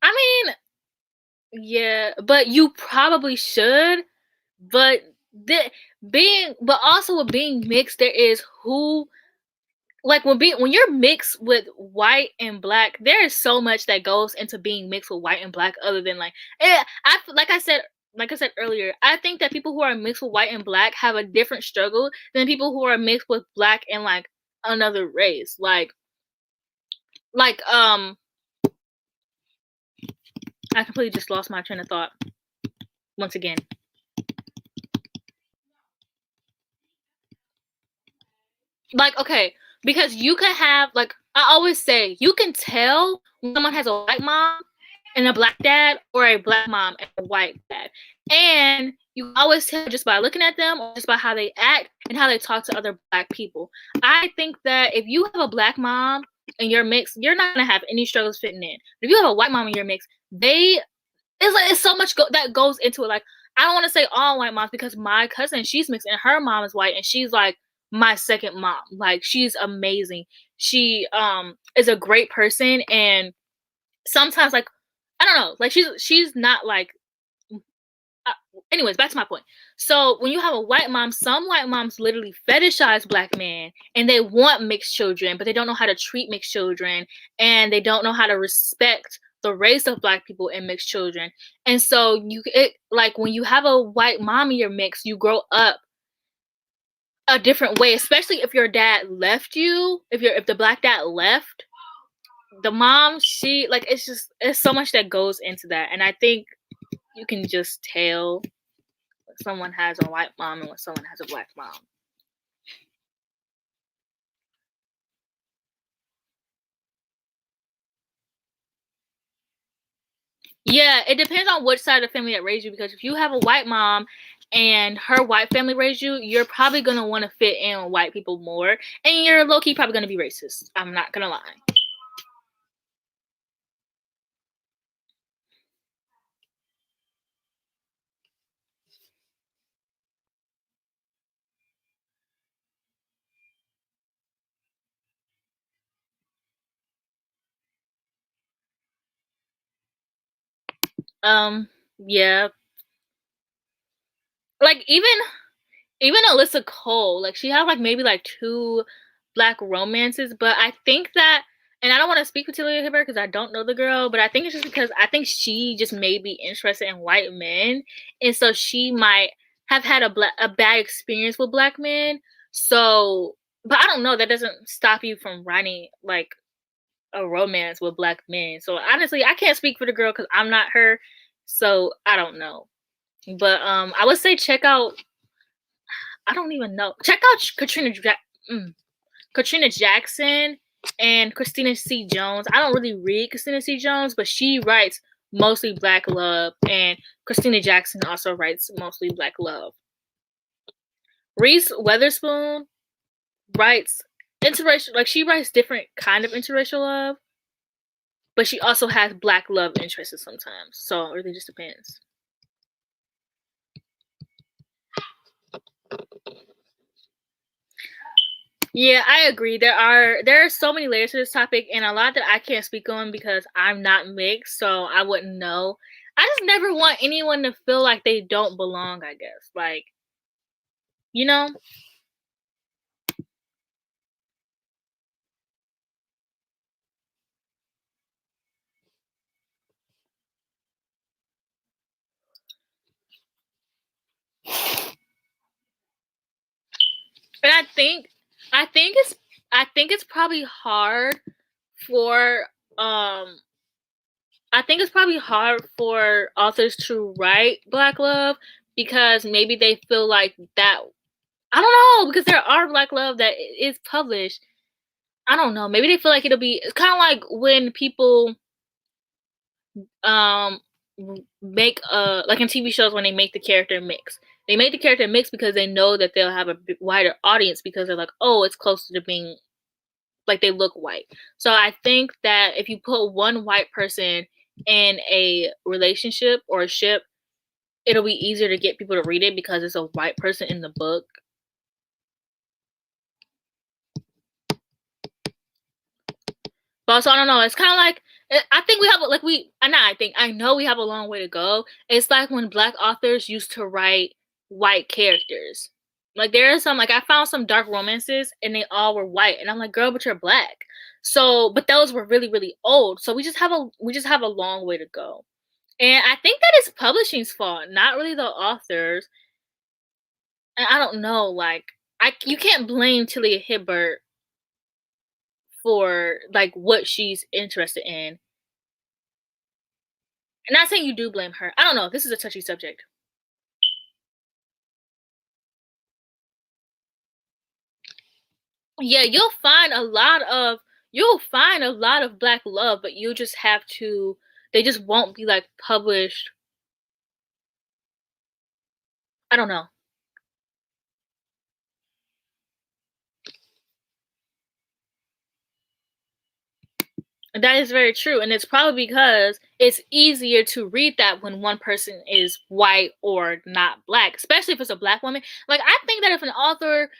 I mean, yeah, but you probably should. But but also with being mixed, there is who like when you're mixed with white and black, there is so much that goes into being mixed with white and black. Other than like, like I said earlier, I think that people who are mixed with white and black have a different struggle than people who are mixed with black and like another race. Like I completely just lost my train of thought once again. Like, okay, because you can have like I always say, you can tell when someone has a white mom and a black dad, or a black mom and a white dad. And you always tell just by looking at them or just by how they act and how they talk to other black people. I think that if you have a black mom and you're mixed, you're not gonna have any struggles fitting in. If you have a white mom and you're mixed, it's so much that goes into it. Like, I don't want to say all white moms because my cousin, she's mixed and her mom is white and she's like my second mom. Like, she's amazing. She is a great person, and sometimes, like, I don't know, like she's not like uh, anyways, back to my point. So when you have a white mom, some white moms literally fetishize black men and they want mixed children, but they don't know how to treat mixed children, and they don't know how to respect the race of black people and mixed children. And so like when you have a white mom and you're mixed, you grow up a different way, especially if your dad left you, if the black dad left the mom, she like it's so much that goes into that. And I think you can just tell when someone has a white mom and when someone has a black mom. Yeah, it depends on which side of the family that raised you, because if you have a white mom and her white family raised you, you're probably gonna want to fit in with white people more, and you're low key probably gonna be racist. I'm not gonna lie. Yeah, like even Alyssa Cole, like she had like maybe like two black romances, but I think that, and I don't want to speak for Talia Hibbert because I don't know the girl, but I think it's just because I think she just may be interested in white men, and so she might have had a bad experience with black men. So, but I don't know. That doesn't stop you from writing like a romance with black men. So honestly, I can't speak for the girl because I'm not her. So I don't know. But I would say check out, I don't even know. Check out Katrina Jackson and Christina C. Jones. I don't really read Christina C. Jones, but she writes mostly black love, and Christina Jackson also writes mostly black love. Reese Witherspoon writes interracial, like she writes different kind of interracial love, but she also has black love interests sometimes. So it really just depends. Yeah, I agree. There are so many layers to this topic, and a lot that I can't speak on because I'm not mixed, so I wouldn't know. I just never want anyone to feel like they don't belong, I guess. Like, you know? And I think it's I think it's probably hard for I think it's probably hard for authors to write black love because maybe they feel like that, I don't know, because there are black love that is published. I don't know. Maybe they feel like it'll be, it's kind of like when people um make like in TV shows when they make the character mix. They make the character mix because they know that they'll have a wider audience because they're like, "Oh, it's closer to being like they look white." So I think that if you put one white person in a relationship or a ship, it'll be easier to get people to read it because it's a white person in the book. But also, I don't know. It's kind of like I think we have not. I think I know we have a long way to go. It's like when black authors used to write white characters. Like there are some I found some dark romances and they all were white, and I'm like, girl, but you're black. So, but those were really really old. So we just have a long way to go. And I think that it's publishing's fault, not really the authors. And I don't know, like you can't blame Talia Hibbert for like what she's interested in. I'm not saying you do blame her. I don't know. This is a touchy subject. Yeah, you'll find a lot of black love, but you just have to they just won't be like published. I don't know. That is very true, and it's probably because it's easier to read that when one person is white or not black, especially if it's a black woman. Like I think that if an author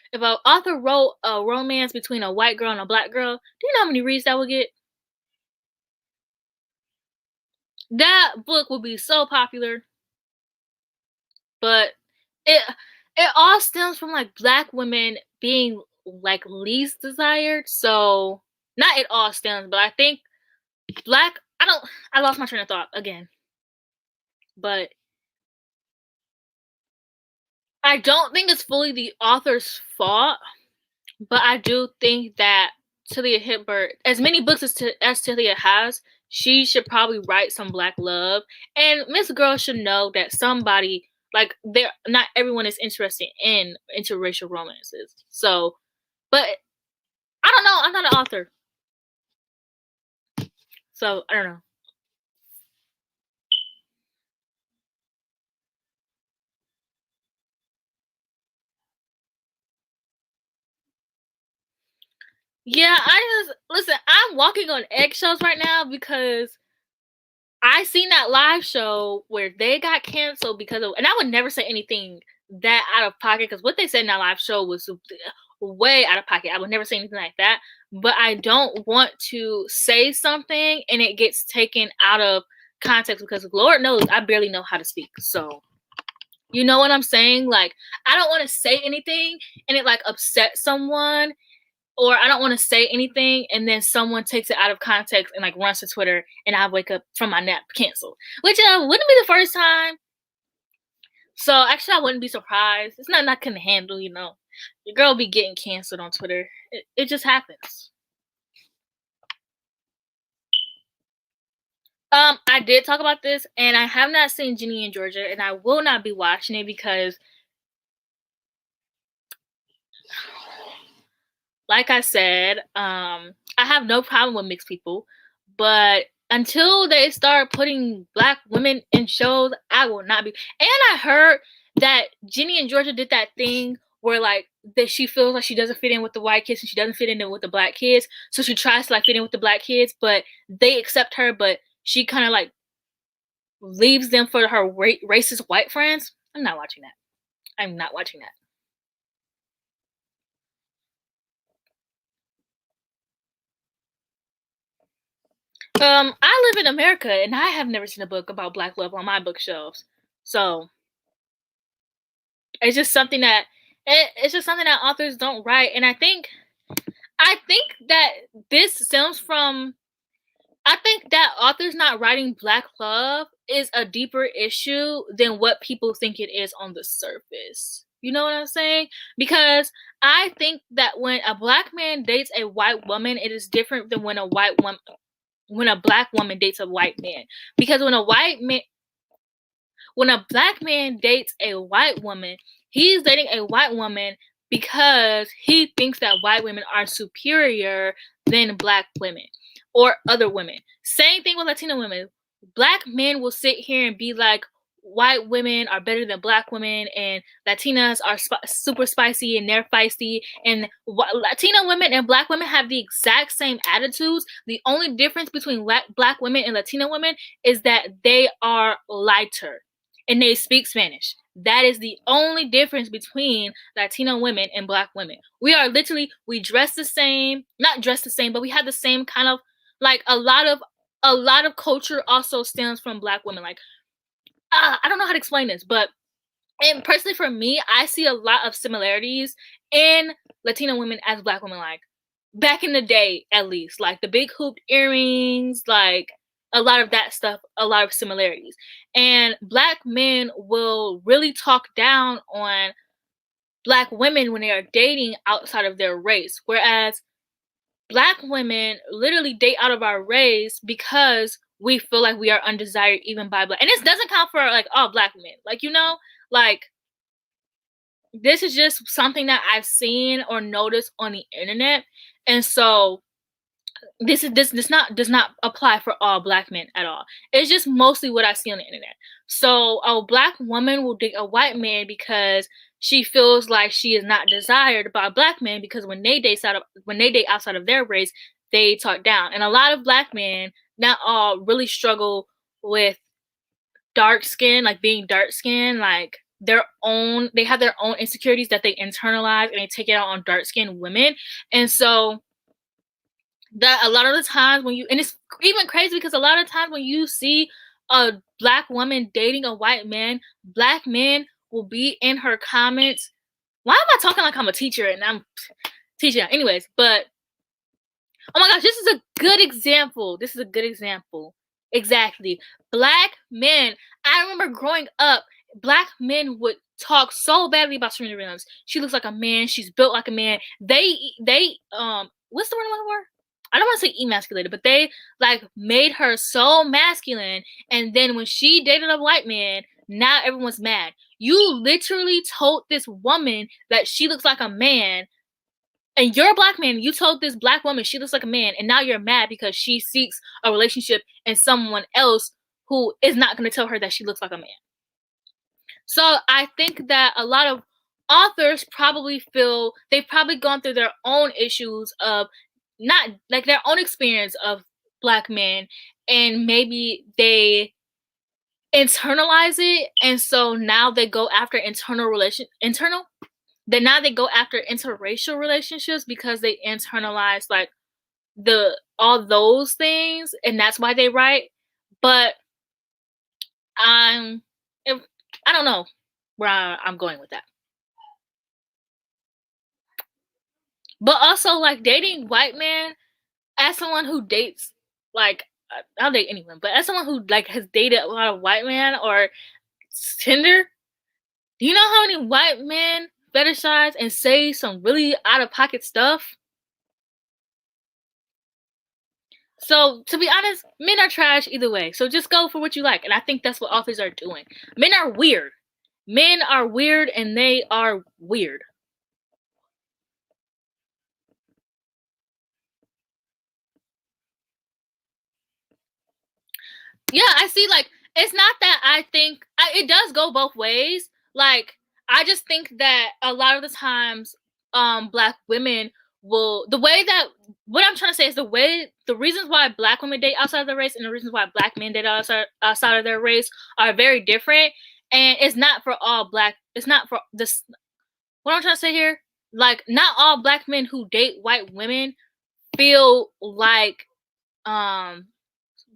wrote a romance between a white girl and a black girl, do you know how many reads that would get? That book would be so popular. But it it all stems from like black women being like least desired. So not it all stems, but I think black I lost my train of thought again. But I don't think it's fully the author's fault, but I do think that Talia Hibbert, as many books as Talia has, she should probably write some black love. And Miss Girl should know that somebody like there not everyone is interested in interracial romances. So, but I don't know. I'm not an author, so I don't know. Yeah, I just listen. I'm walking on eggshells right now because I seen that live show where they got canceled because of, and I would never say anything that out of pocket because what they said in that live show was way out of pocket. I would never say anything like that. But I don't want to say something and it gets taken out of context because Lord knows I barely know how to speak. So you know what I'm saying? Like I don't want to say anything and it like upsets someone, or I don't want to say anything and then someone takes it out of context and like runs to Twitter and I wake up from my nap canceled. Which wouldn't be the first time. So actually I wouldn't be surprised. It's nothing I couldn't handle, you know. Your girl be getting canceled on Twitter. It just happens. I did talk about this and I have not seen Ginny and Georgia and I will not be watching it because like I said, I have no problem with mixed people, but until they start putting black women in shows, I will not be. And I heard that Ginny and Georgia did that thing where like that she feels like she doesn't fit in with the white kids and she doesn't fit in with the black kids, so she tries to like fit in with the black kids, but they accept her, but she kind of like leaves them for her racist white friends. I'm not watching that. I'm not watching that. I live in America and I have never seen a book about black love on my bookshelves. So it's just something that it's just something that authors don't write. And I think that this stems from I think that authors not writing black love is a deeper issue than what people think it is on the surface. You know what I'm saying? Because I think that when a black man dates a white woman, it is different than when a black woman dates a white man. Because when a black man dates a white woman, he's dating a white woman because he thinks that white women are superior than black women or other women. Same thing with Latino women. Black men will sit here and be like, white women are better than black women, and Latinas are super spicy and they're feisty. And Latina women and black women have the exact same attitudes. The only difference between black women and Latina women is that they are lighter and they speak Spanish. That is the only difference between Latino women and black women. We are literally, we dress the same, not dress the same, but we have the same kind of Like a lot of culture also stems from Black women. Like I don't know how to explain this, but and personally for me, I see a lot of similarities in Latina women as Black women. Like back in the day, at least, like the big hooped earrings, like a lot of that stuff, a lot of similarities. And Black men will really talk down on Black women when they are dating outside of their race, whereas Black women literally date out of our race because we feel like we are undesired even by Black. And this doesn't count for like all Black men. Like, like this is just something that I've seen or noticed on the internet. And so this does not apply for all Black men at all. It's just mostly what I see on the internet. So a Black woman will date a white man because she feels like she is not desired by a Black man, because when they date outside of their race, they talk down. And a lot of Black men, not all, really struggle with dark skin, like being dark skin, like they have their own insecurities that they internalize and they take it out on dark skinned women. And so that a lot of the times and it's even crazy because a lot of times when you see a Black woman dating a white man, Black men will be in her comments. Why am I talking like I'm a teacher and I'm teaching? Anyways, but oh my gosh, this is a good example. Exactly. Black men. I remember growing up, Black men would talk so badly about Serena Williams. She looks like a man. She's built like a man. They what's the word I'm looking for? I don't want to say emasculated, but they like made her so masculine. And then when she dated a white man, now everyone's mad. You literally told this woman that she looks like a man, and you're a Black man. You told this Black woman she looks like a man, and now you're mad because she seeks a relationship and someone else who is not going to tell her that she looks like a man. So I think that a lot of authors they've probably gone through their own issues of not like their own experience of Black men, and maybe they internalize it, and so now they go after now they go after interracial relationships because they internalize like all those things, and that's why they write. But I don't know where I'm going with that. But also, like, dating white men, as someone who dates, like, I'll date anyone, but as someone who like has dated a lot of white men or Tinder, do you know how many white men fetishize and say some really out of pocket stuff? So, to be honest, men are trash either way. So just go for what you like. And I think that's what authors are doing. Men are weird. Men are weird, and they are weird. Yeah, I see. Like, it's not that I think it does go both ways. Like, I just think that a lot of the times, Black women will the way that what I'm trying to say is the reasons why Black women date outside of their race and the reasons why Black men date outside of their race are very different. And it's not for all Black. It's not for this. What I'm trying to say here, like, not all Black men who date white women feel like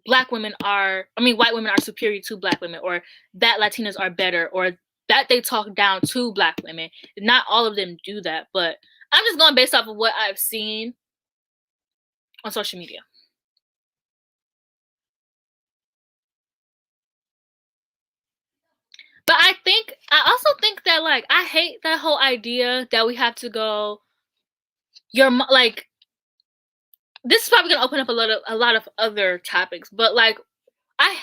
white women are superior to Black women, or that Latinas are better, or that they talk down to Black women. Not all of them do that, but I'm just going based off of what I've seen on social media. But I also think that, like, I hate that whole idea that we have to go, like, this is probably gonna open up a lot of other topics, but like, I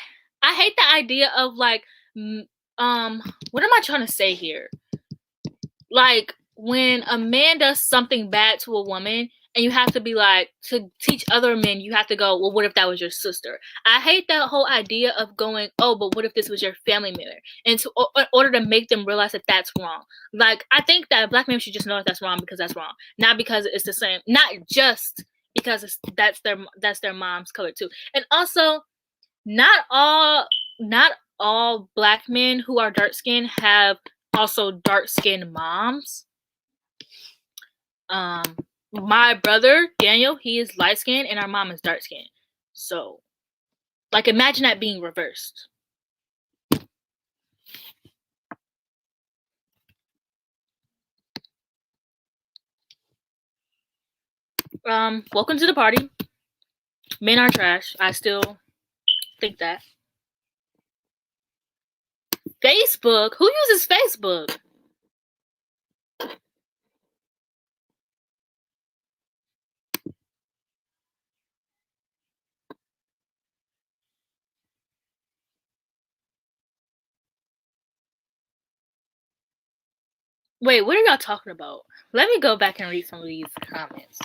I hate the idea of like, what am I trying to say here? Like, when a man does something bad to a woman, and you have to be like, to teach other men, you have to go, well, what if that was your sister? I hate that whole idea of going, oh, but what if this was your family member? And in order to make them realize that that's wrong. Like, I think that Black men should just know that that's wrong because that's wrong, not because it's the same, not just because that's their mom's color too. And also, not all Black men who are dark skinned have also dark skinned moms. My brother Daniel, he is light skinned, and our mom is dark skinned. So, like, imagine that being reversed. Welcome to the party. Men are trash. I still think that. Facebook? Who uses Facebook? Wait, what are y'all talking about? Let me go back and read some of these comments.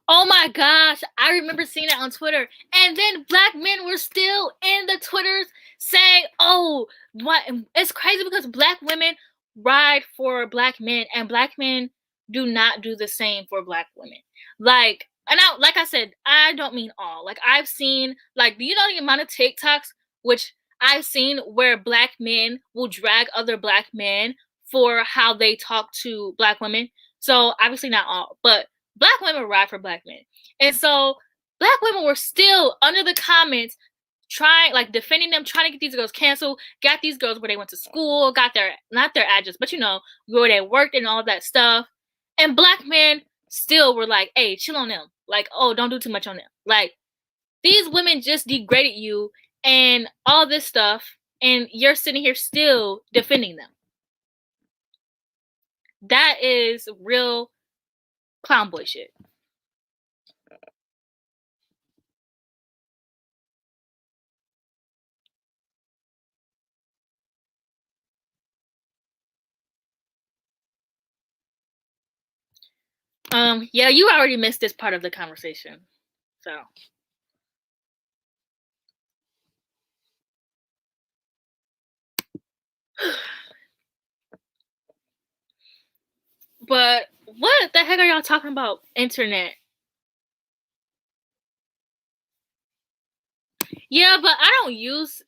Oh my gosh, I remember seeing that on Twitter. And then black men were still in the Twitters saying, oh, what? It's crazy because black women ride for black men and black men do not do the same for black women. Like, and I, like I said, I don't mean all. Like, I've seen, like, do you know the amount of TikToks which I've seen where black men will drag other black men for how they talk to black women? So, obviously not all, but black women ride for black men. And so black women were still under the comments trying, like, defending them, trying to get these girls canceled, got these girls where they went to school, got their, not their address, but you know, where they worked and all that stuff. And black men still were like, hey, chill on them. Like, oh, don't do too much on them. Like, these women just degraded you and all this stuff, and you're sitting here still defending them. That is real clown boy shit. Yeah, you already missed this part of the conversation. So. But what the heck are y'all talking about? Internet. Yeah, but I don't use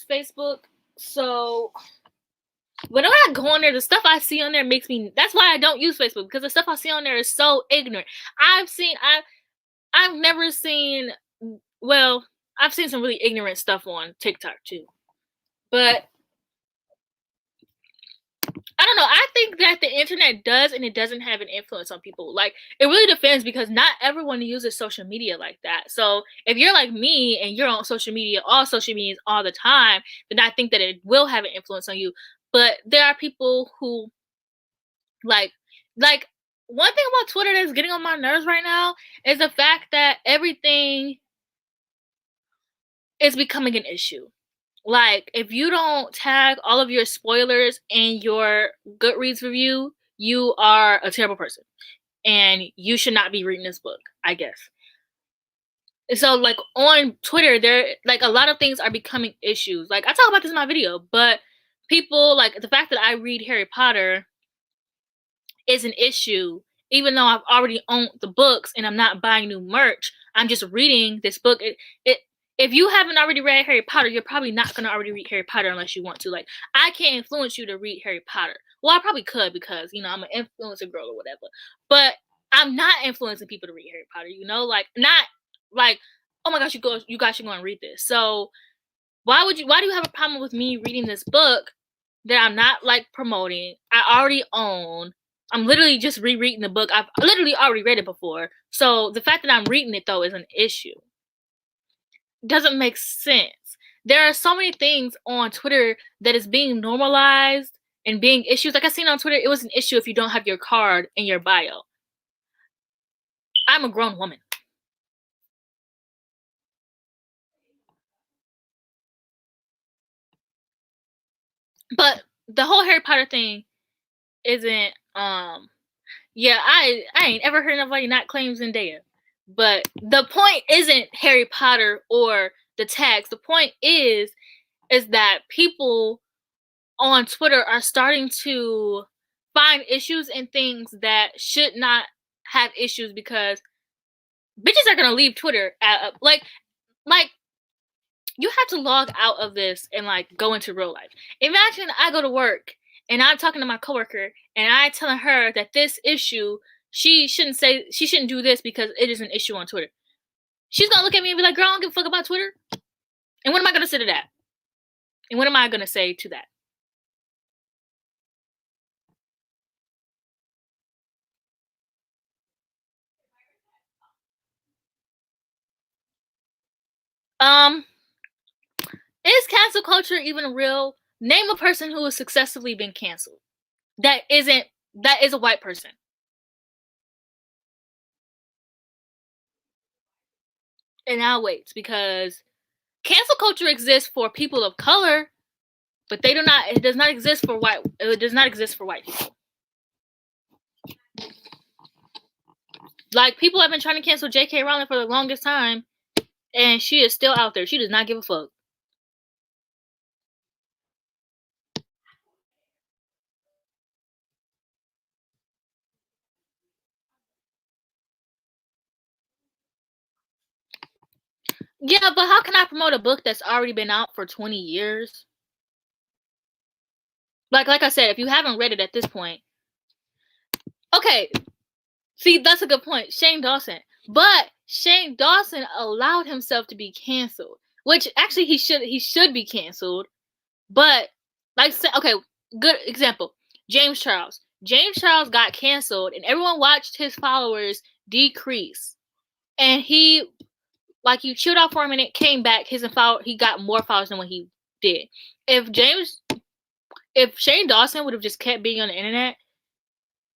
Facebook. So when I go on there, the stuff I see on there makes me, that's why I don't use Facebook, because the stuff I see on there is so ignorant. I've never seen, well, I've seen some really ignorant stuff on TikTok too. But I don't know. I think that the internet does and it doesn't have an influence on people. Like, it really depends because not everyone uses social media like that. So if you're like me and you're on social media, all social medias all the time, then I think that it will have an influence on you. But there are people who like one thing about Twitter that's getting on my nerves right now is the fact that everything is becoming an issue. Like, if you don't tag all of your spoilers in your Goodreads review, you are a terrible person. And you should not be reading this book, I guess. So, like, on Twitter, there, like, a lot of things are becoming issues. Like, I talk about this in my video, but people, like, the fact that I read Harry Potter is an issue, even though I've already owned the books and I'm not buying new merch. I'm just reading this book. If you haven't already read Harry Potter, you're probably not going to already read Harry Potter unless you want to. Like, I can't influence you to read Harry Potter. Well, I probably could because, you know, I'm an influencer girl or whatever. But I'm not influencing people to read Harry Potter, you know? Like, not like, oh my gosh, you guys should go and read this. So why do you have a problem with me reading this book that I'm not, like, promoting? I already own. I'm literally just rereading the book. I've literally already read it before. So the fact that I'm reading it, though, is an issue. Doesn't make sense. There are so many things on Twitter that is being normalized and being issues. Like, I seen on Twitter, it was an issue if you don't have your card in your bio. I'm a grown woman. But the whole Harry Potter thing isn't, yeah, I ain't ever heard nobody not claim Zendaya. But the point isn't Harry Potter or the tags. The point is that people on Twitter are starting to find issues in things that should not have issues because bitches are gonna leave Twitter at, like you have to log out of this and like go into real life. Imagine I go to work and I'm talking to my coworker and I telling her that this issue she shouldn't do this because it is an issue on Twitter. She's gonna look at me and be like, "Girl, I don't give a fuck about Twitter." And what am I gonna say to that? And what am I gonna say to that? Um, is cancel culture even real? Name a person who has successfully been canceled. That is a white person. And now wait, because cancel culture exists for people of color, but it does not exist for white people. Like, people have been trying to cancel J.K. Rowling for the longest time, and she is still out there. She does not give a fuck. Yeah, but how can I promote a book that's already been out for 20 years? Like I said, if you haven't read it at this point, okay. See, that's a good point. Shane Dawson. But Shane Dawson allowed himself to be canceled, which actually he should be canceled. But okay, good example. James Charles. James Charles got canceled, and everyone watched his followers decrease. And he chilled out for a minute, came back. He got more followers than what he did. If Shane Dawson would have just kept being on the internet,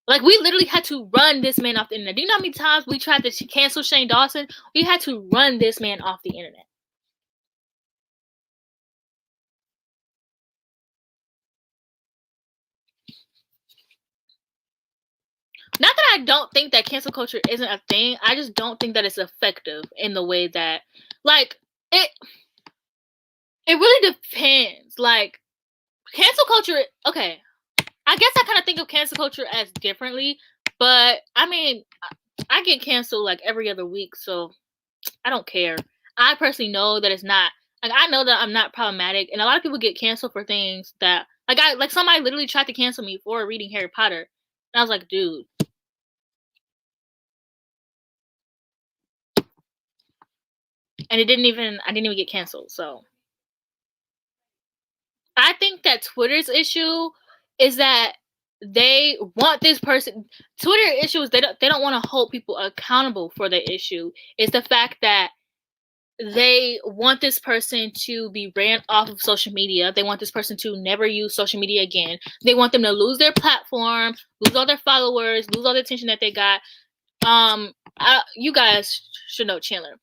like, we literally had to run this man off the internet. Do you know how many times we tried to cancel Shane Dawson? We had to run this man off the internet. Not that I don't think that cancel culture isn't a thing. I just don't think that it's effective in the way that, like, it really depends. Like, cancel culture, okay. I guess I kind of think of cancel culture as differently, but I mean, I get canceled like every other week, so I don't care. I personally know that it's not, like, I know that I'm not problematic, and a lot of people get canceled for things that, like somebody literally tried to cancel me for reading Harry Potter, and I was like, dude. And I didn't even get canceled, so. I think that Twitter's issue is that they want this person. Twitter issue is they don't want to hold people accountable for the issue. It's the fact that they want this person to be ran off of social media. They want this person to never use social media again. They want them to lose their platform, lose all their followers, lose all the attention that they got. You guys should know Chandler,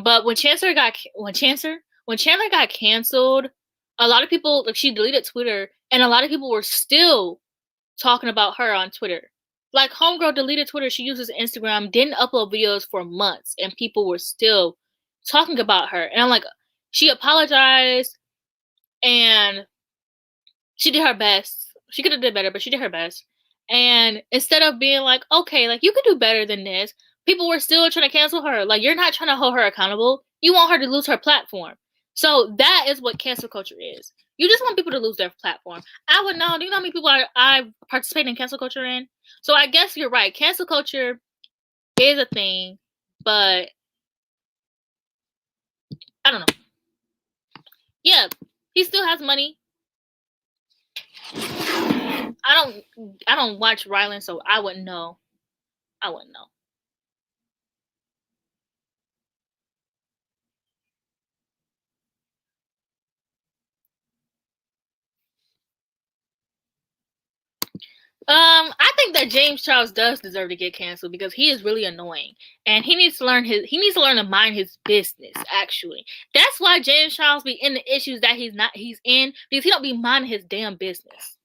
but when Chandler got canceled, a lot of people, like, she deleted Twitter, and a lot of people were still talking about her on Twitter. Like, homegirl deleted Twitter. She uses Instagram, didn't upload videos for months, and people were still talking about her. And I'm like, she apologized, and she did her best. She could have did better, but she did her best. And instead of being like, okay, like, you could do better than this, people were still trying to cancel her. Like, you're not trying to hold her accountable. You want her to lose her platform. So that is what cancel culture is. You just want people to lose their platform. I would know. Do you know how many people I participate in cancel culture in? So I guess you're right. Cancel culture is a thing, but I don't know. Yeah, he still has money. I don't watch Rylan, so I wouldn't know. I wouldn't know. I think that James Charles does deserve to get canceled because he is really annoying, and he needs to learn to mind his business. Actually, that's why James Charles be in the issues that he's in, because he don't be minding his damn business.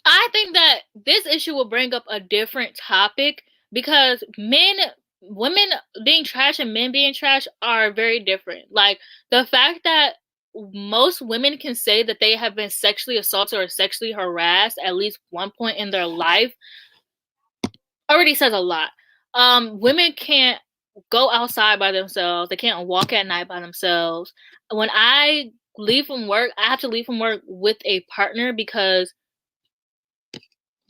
I think that this issue will bring up a different topic because women being trash and men being trash are very different. Like the fact that most women can say that they have been sexually assaulted or sexually harassed at least one point in their life already says a lot. Women can't go outside by themselves. They can't walk at night by themselves. When I leave from work, I have to leave from work with a partner because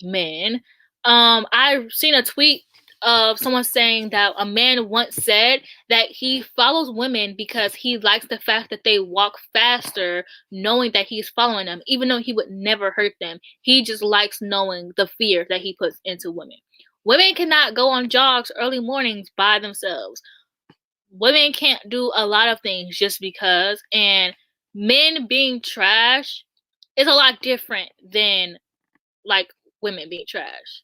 men. I've seen a tweet of someone saying that a man once said that he follows women because he likes the fact that they walk faster, knowing that he's following them, even though he would never hurt them. He just likes knowing the fear that he puts into women. Women cannot go on jogs early mornings by themselves. Women can't do a lot of things just because, and men being trash is a lot different than like women being trash.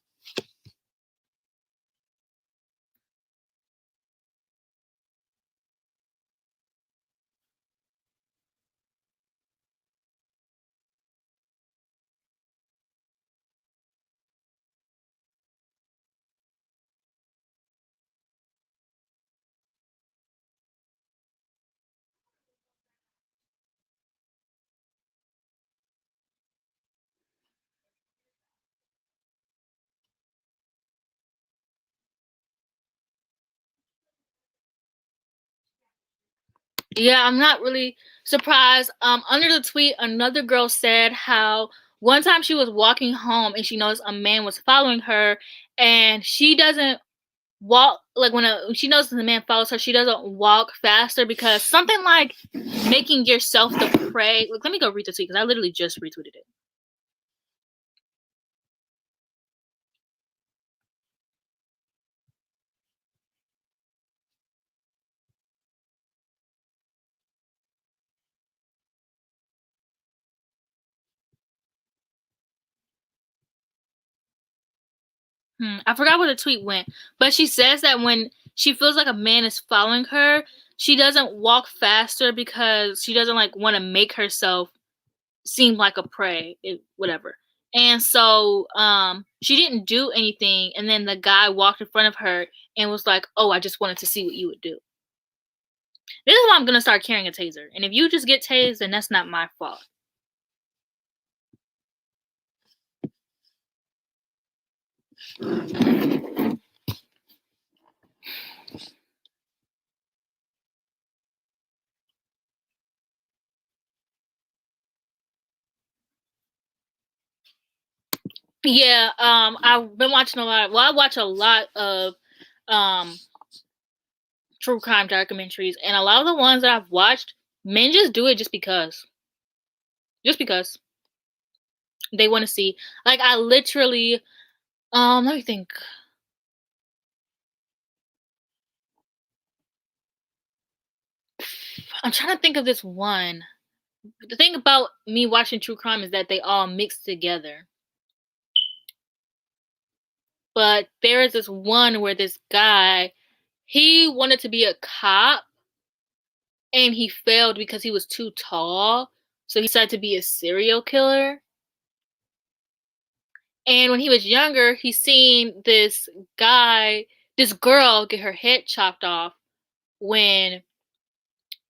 Yeah, I'm not really surprised. Under the tweet, another girl said how one time she was walking home and she noticed a man was following her, and she doesn't walk like when she notices the man follows her, she doesn't walk faster because something like making yourself the prey. Like, let me go read the tweet because I literally just retweeted it. I forgot where the tweet went, but she says that when she feels like a man is following her, she doesn't walk faster because she doesn't like want to make herself seem like a prey, whatever. And so she didn't do anything, and then the guy walked in front of her and was like, "Oh, I just wanted to see what you would do." This is why I'm gonna start carrying a taser. And if you just get tased, then that's not my fault. Yeah, I've been watching a lot. Well, I watch a lot of um true crime documentaries, and a lot of the ones that I've watched, men just do it just because they want to see. Like I literally, let me think. I'm trying to think of this one. The thing about me watching true crime is that they all mix together. But there is this one where this guy, he wanted to be a cop and he failed because he was too tall. So he decided to be a serial killer. And when he was younger, he seen this girl get her head chopped off when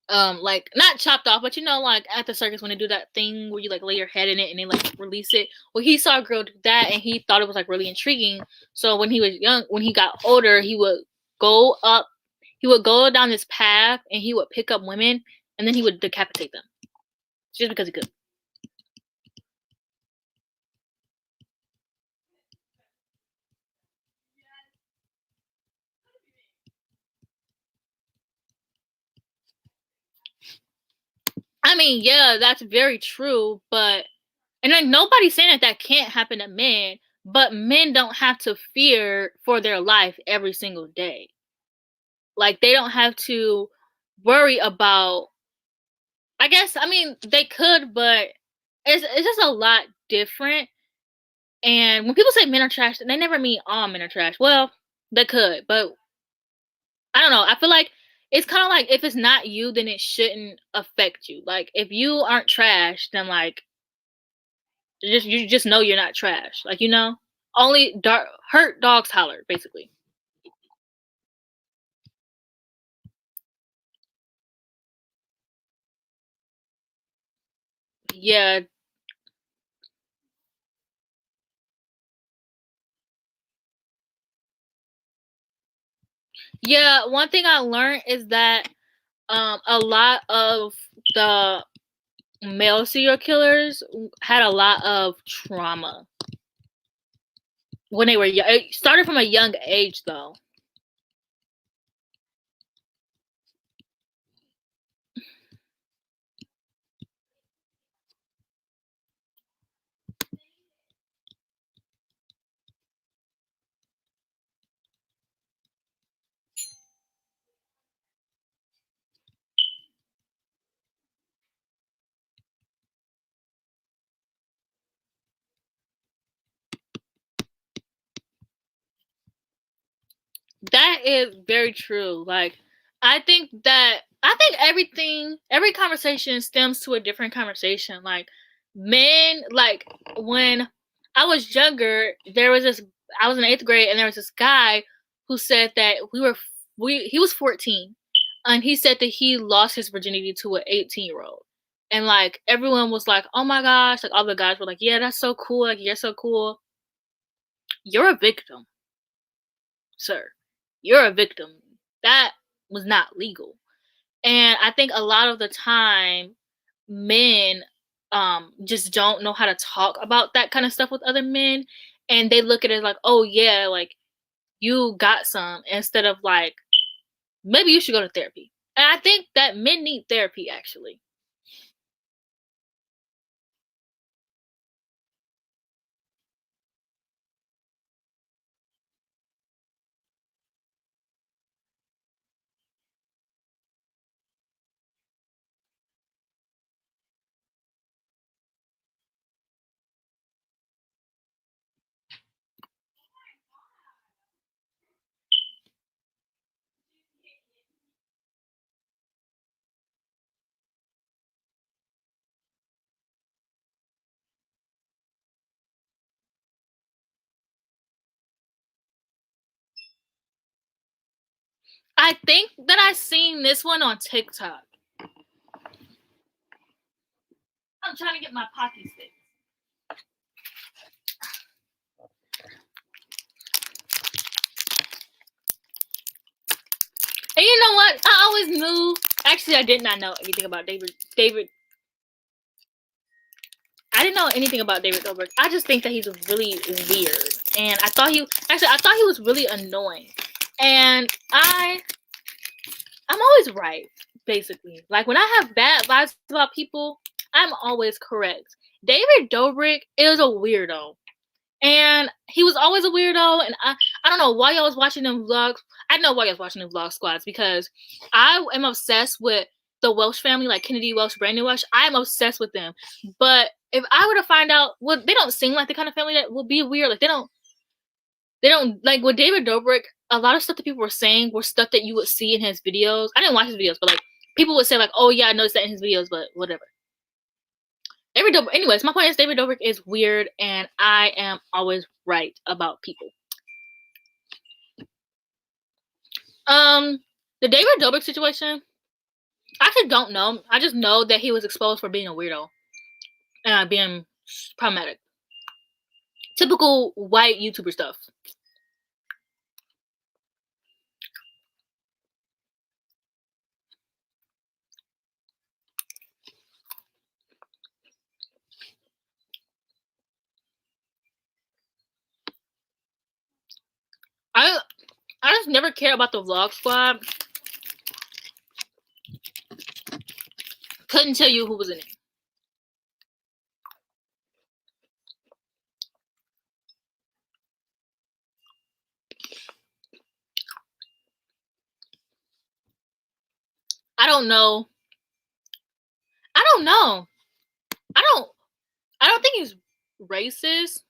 like not chopped off, but like at the circus when they do that thing where you like lay your head in it and they like release it. Well, he saw a girl do that and he thought it was like really intriguing. So when he was young, when he got older, go up he would go down this path and he would pick up women and then he would decapitate them just because he could. I mean, yeah, that's very true, but and like nobody's saying that that can't happen to men, but men don't have to fear for their life every single day. Like they don't have to worry about. I guess I mean they could, but it's just a lot different. And when people say men are trash, they never mean all men are trash. Well, they could, but I don't know. I feel like it's kind of like if it's not you, then it shouldn't affect you. Like if you aren't trash, then like You just know you're not trash. Like, you know? Only hurt dogs holler, basically. Yeah. Yeah, one thing I learned is that a lot of the male serial killers had a lot of trauma when they were young. It started from a young age, though. That is very true. Like, I think every conversation stems to a different conversation. Like, men, like when I was younger, I was in 8th grade, and there was this guy who said that he was 14, and he said that he lost his virginity to an 18-year-old, and like everyone was like, "Oh my gosh!" Like all the guys were like, "Yeah, that's so cool! Like you're so cool." You're a victim, sir. You're a victim. That was not legal. And I think a lot of the time men just don't know how to talk about that kind of stuff with other men, and they look at it like, "Oh yeah, like you got some," instead of like, maybe you should go to therapy. And I think that men need therapy actually. I think that I seen this one on TikTok. I'm trying to get my pocky stick. And you know what? I always knew. Actually, I did not know anything about David. I didn't know anything about David Dobrik. I just think that he's really weird, and I thought he was really annoying. And I'm always right, basically. Like when I have bad vibes about people, I'm always correct. David Dobrik is a weirdo. And he was always a weirdo, and I don't know why y'all was watching them vlogs. I know why y'all was watching them vlog squads, because I am obsessed with the Welsh family, like Kennedy Welsh, Brandon Welsh. I am obsessed with them. But if I were to find out, well, they don't seem like the kind of family that will be weird. Like they don't like with David Dobrik. A lot of stuff that people were saying were stuff that you would see in his videos. I didn't watch his videos, but like people would say like, "Oh yeah, I noticed that in his videos," but whatever. Anyways, my point is David Dobrik is weird, and I am always right about people. Um, the David Dobrik situation, I actually don't know. I just know that he was exposed for being a weirdo and being problematic. Typical white YouTuber stuff. I I just never cared about the vlog squad. Couldn't tell you who was in it. I don't know. I don't know. I don't. I don't think he's racist.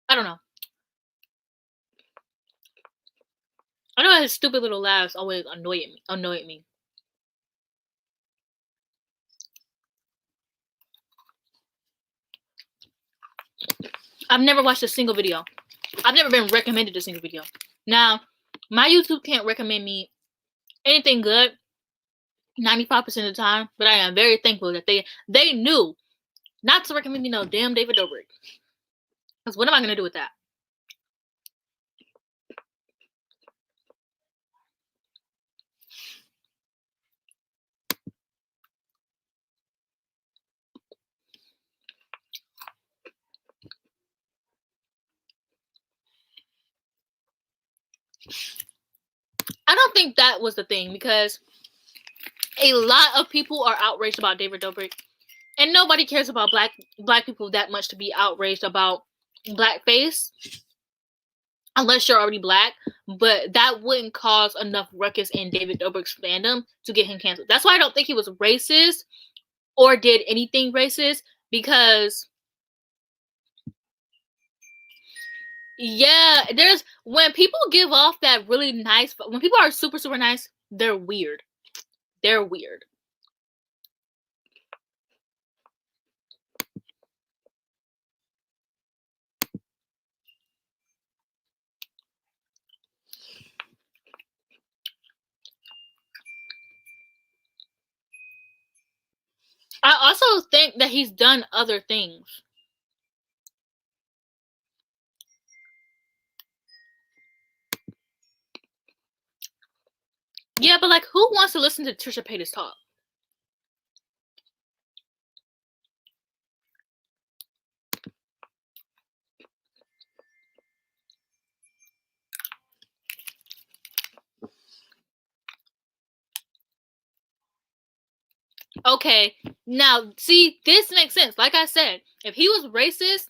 I don't know. I know his stupid little laughs always annoyed me. Annoyed me. I've never watched a single video. I've never been recommended a single video. Now, my YouTube can't recommend me anything good 95% of the time, but I am very thankful that they knew not to recommend me no damn David Dobrik. Because what am I going to do with that? I don't think that was the thing, because a lot of people are outraged about David Dobrik, and nobody cares about black people that much to be outraged about blackface unless you're already black. But that wouldn't cause enough ruckus in David Dobrik's fandom to get him canceled. That's why I don't think he was racist or did anything racist, because yeah, there's when people give off that really nice, when people are super super nice, they're weird. They're weird. I also think that he's done other things. Yeah, but like, who wants to listen to Trisha Paytas talk? Okay, now see, this makes sense. Like I said, if he was racist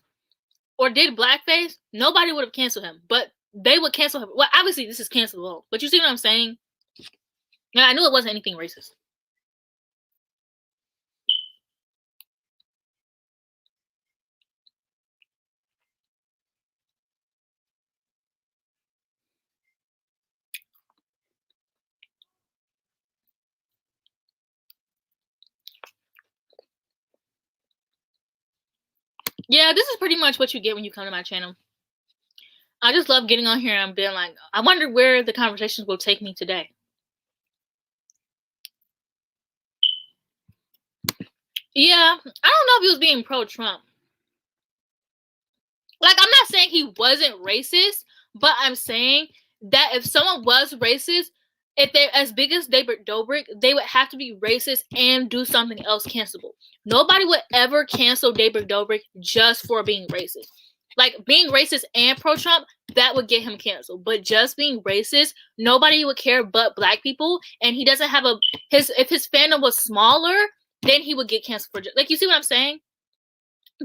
or did blackface, nobody would have canceled him. But they would cancel him. Well, obviously this is cancelable. But you see what I'm saying? Yeah, I knew it wasn't anything racist. Yeah, this is pretty much what you get when you come to my channel. I just love getting on here and being like, I wonder where the conversations will take me today. Yeah, I don't know if he was being pro-Trump. Like, I'm not saying he wasn't racist, but I'm saying that if someone was racist, if they're as big as David Dobrik, they would have to be racist and do something else cancelable. Nobody would ever cancel David Dobrik just for being racist. Like, being racist and pro-Trump, that would get him canceled. But just being racist, nobody would care but black people. And he doesn't have if his fandom was smaller, then he would get canceled for, like, you see what I'm saying?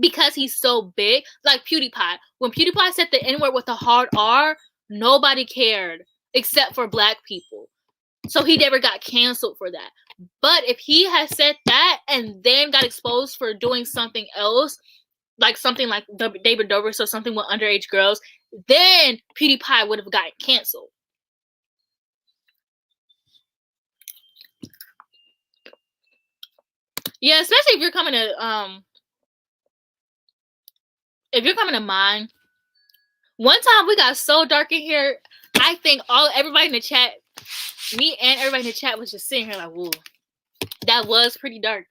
Because he's so big, like PewDiePie. When PewDiePie said the N-word with a hard R, nobody cared except for black people. So he never got canceled for that. But if he had said that and then got exposed for doing something else, like something like David Dobrik or something with underage girls, then PewDiePie would have gotten canceled. Yeah, especially if you're coming to mine. One time we got so dark in here, I think everybody in the chat, me and everybody in the chat, was just sitting here like, whoa, that was pretty dark.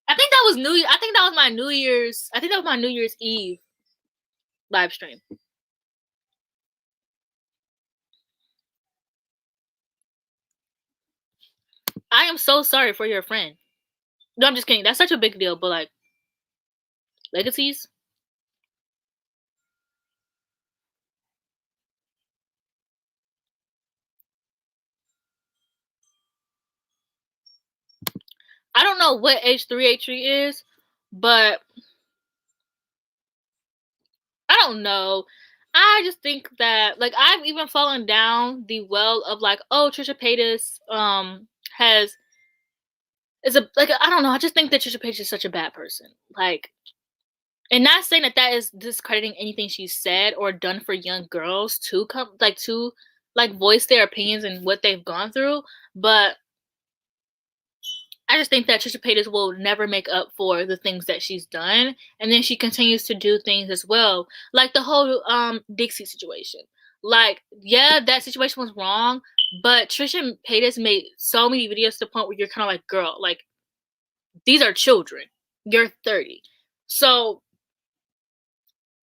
I think that was my New Year's Eve live stream. I am so sorry for your friend. No, I'm just kidding. That's such a big deal, but like, legacies? I don't know what H3H3 is, but I don't know. I just think that, like, I've even fallen down the well of like, oh, Trisha Paytas I don't know. I just think that Trisha Paytas is such a bad person. Like, and not saying that is discrediting anything she said or done for young girls to voice their opinions and what they've gone through, but I just think that Trisha Paytas will never make up for the things that she's done, and then she continues to do things as well, like the whole Dixie situation. Like, yeah, that situation was wrong, but Trisha Paytas made so many videos to the point where you're kind of like, girl, like, these are children. You're 30. So,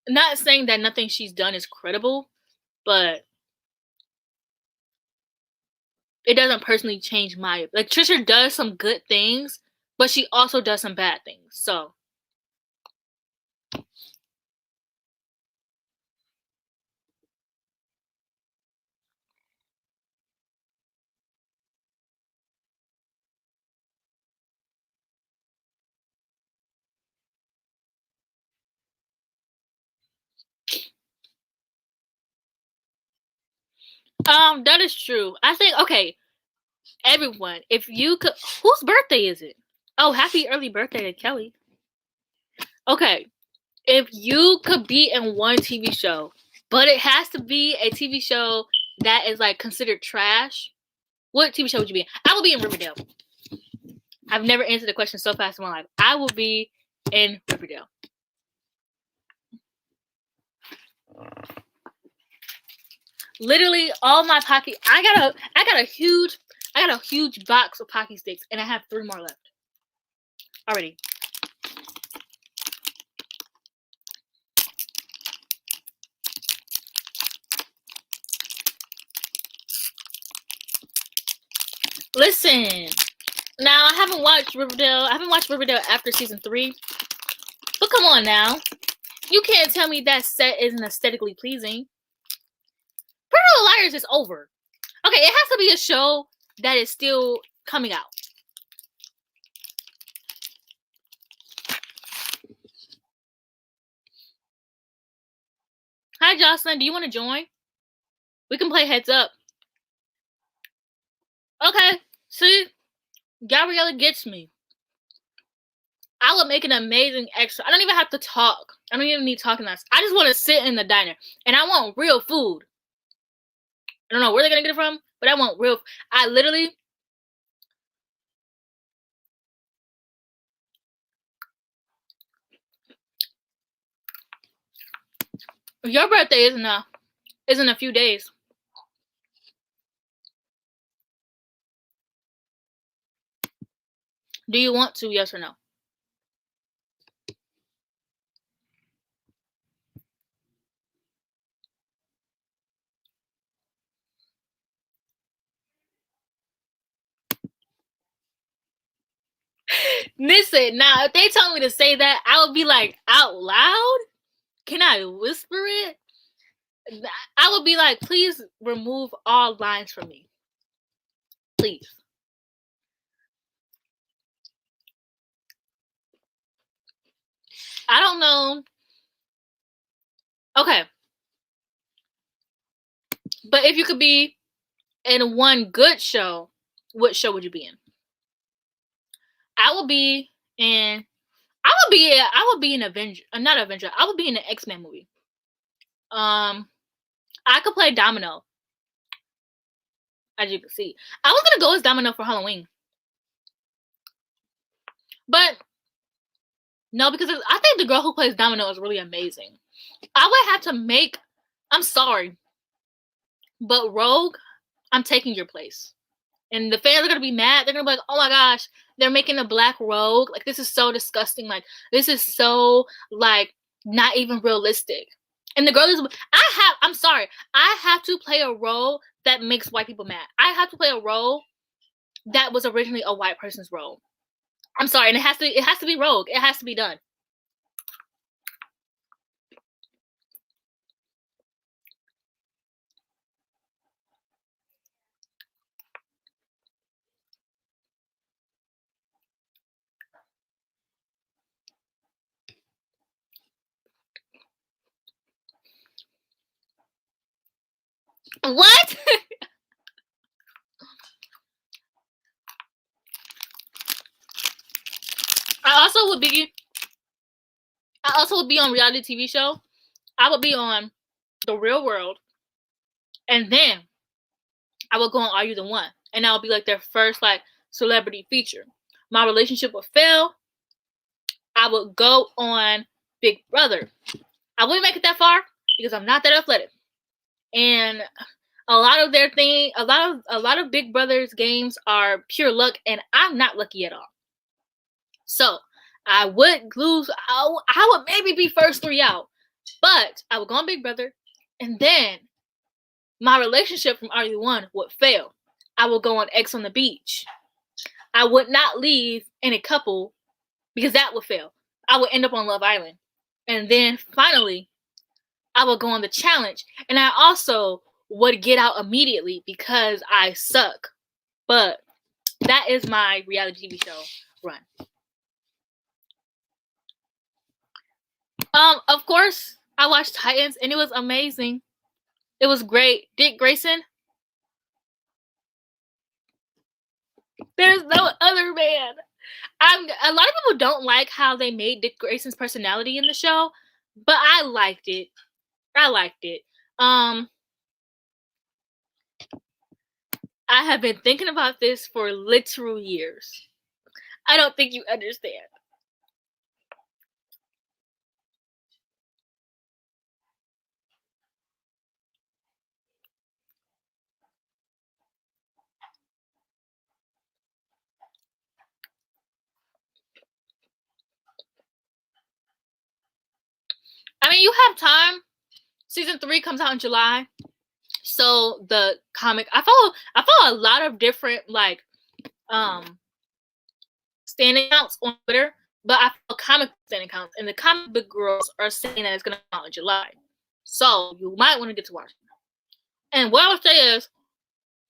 not saying that nothing she's done is credible, but it doesn't personally change my, like, Trisha does some good things, but she also does some bad things. So that is true. I think, okay, everyone, if you could, whose birthday is it? Oh, happy early birthday to Kelly. Okay, if you could be in one TV show, but it has to be a TV show that is like considered trash, what TV show would you be in? I will be in Riverdale. I've never answered the question so fast in my life. I will be in Riverdale. Literally all my Pocky, I got a huge box of Pocky sticks, and I have 3 more left already. Listen, now I haven't watched Riverdale. I haven't watched Riverdale after season 3. But come on now, you can't tell me that set isn't aesthetically pleasing. Pretty Little Liars is over. Okay, it has to be a show that is still coming out. Hi, Jocelyn. Do you want to join? We can play heads up. Okay, see? Gabriella gets me. I would make an amazing extra. I don't even have to talk. I don't even need talking. I just want to sit in the diner. And I want real food. I don't know where they're going to get it from, but I want real. I literally. Your birthday is in a few days. Do you want to? Yes or no? Listen, now if they told me to say that, I would be like, out loud? Can I whisper it? I would be like, please remove all lines from me. Please. I don't know. Okay. But if you could be in one good show, what show would you be in? I would be in Avenger, not Avenger. I would be in an X-Men movie. I could play Domino. As you can see, I was gonna go as Domino for Halloween, but no, because I think the girl who plays Domino is really amazing. I would have to make. I'm sorry, but Rogue, I'm taking your place, and the fans are gonna be mad. They're gonna be like, "Oh my gosh, they're making a black Rogue. Like, this is so disgusting. Like, this is so like not even realistic." And the girl is. I'm sorry. I have to play a role that makes white people mad. I have to play a role that was originally a white person's role. I'm sorry, and it has to be Rogue. It has to be done. What? I also would be on reality TV show. I would be on The Real World, and then I would go on Are You the One, and I would be like their first like celebrity feature. my relationship would fail, I would go on Big Brother. I wouldn't make it that far because I'm not that athletic. And a lot of Big Brother's games are pure luck, and I'm not lucky at all. So I would lose. I would maybe be first 3 out, but I would go on Big Brother, and then my relationship from RE1 would fail. I would go on X on the Beach. I would not leave in a couple because that would fail. I would end up on Love Island, and then finally, I would go on the challenge, and I also would get out immediately because I suck. But that is my reality TV show run. Of course, I watched Titans, and it was amazing. It was great. Dick Grayson. There's no other man. A lot of people don't like how they made Dick Grayson's personality in the show, but I liked it. I have been thinking about this for literal years. I don't think you understand. I mean, you have time. Season 3 comes out in July. So the comic, I follow a lot of different standing accounts on Twitter, but I follow comic standing accounts, and the comic book girls are saying that it's gonna come out in July. So you might want to get to watch it. And what I would say is,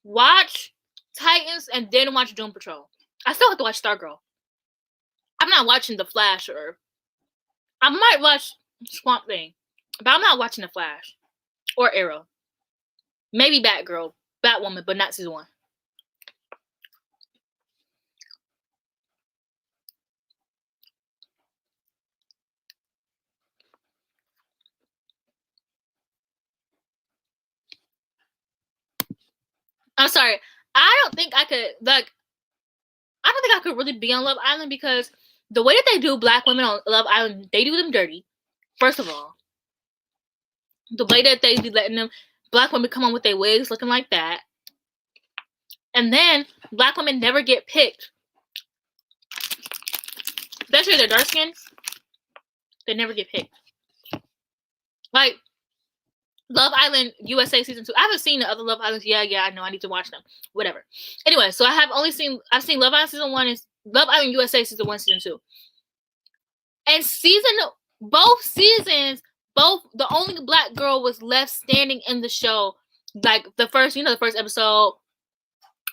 watch Titans and then watch Doom Patrol. I still have to watch Stargirl. I'm not watching The Flash, or I might watch Swamp Thing, but I'm not watching The Flash or Arrow. Maybe Batwoman, but not season 1. I'm sorry. I don't think I could really be on Love Island because the way that they do black women on Love Island, they do them dirty. First of all, the way that they be letting them black women come on with their wigs looking like that, and then black women never get picked. Especially their dark skin, they never get picked. Like Love Island USA season 2. I haven't seen the other Love Islands. Yeah, I know. I need to watch them. Whatever. Anyway, so I've seen Love Island season 1 and Love Island USA season 1, season 2. And both seasons, the only black girl was left standing in the show. Like the first episode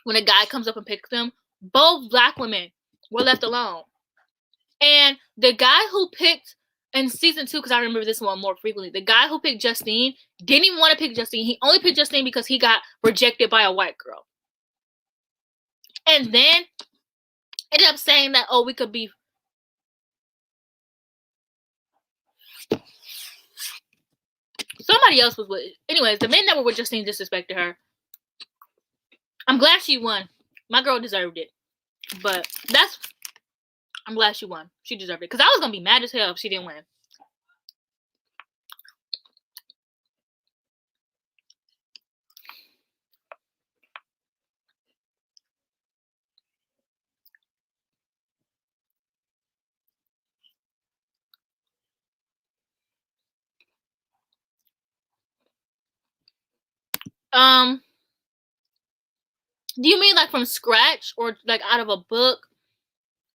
when a guy comes up and picks them, both black women were left alone. And the guy who picked in season 2, because I remember this one more frequently, the guy who picked Justine didn't even want to pick Justine. He only picked Justine because he got rejected by a white girl. And then ended up saying that, we could be. Somebody else was with. Anyways, the men that were with Justine disrespected her. I'm glad she won. My girl deserved it. But I'm glad she won. She deserved it. Because I was going to be mad as hell if she didn't win. Do you mean like from scratch or like out of a book?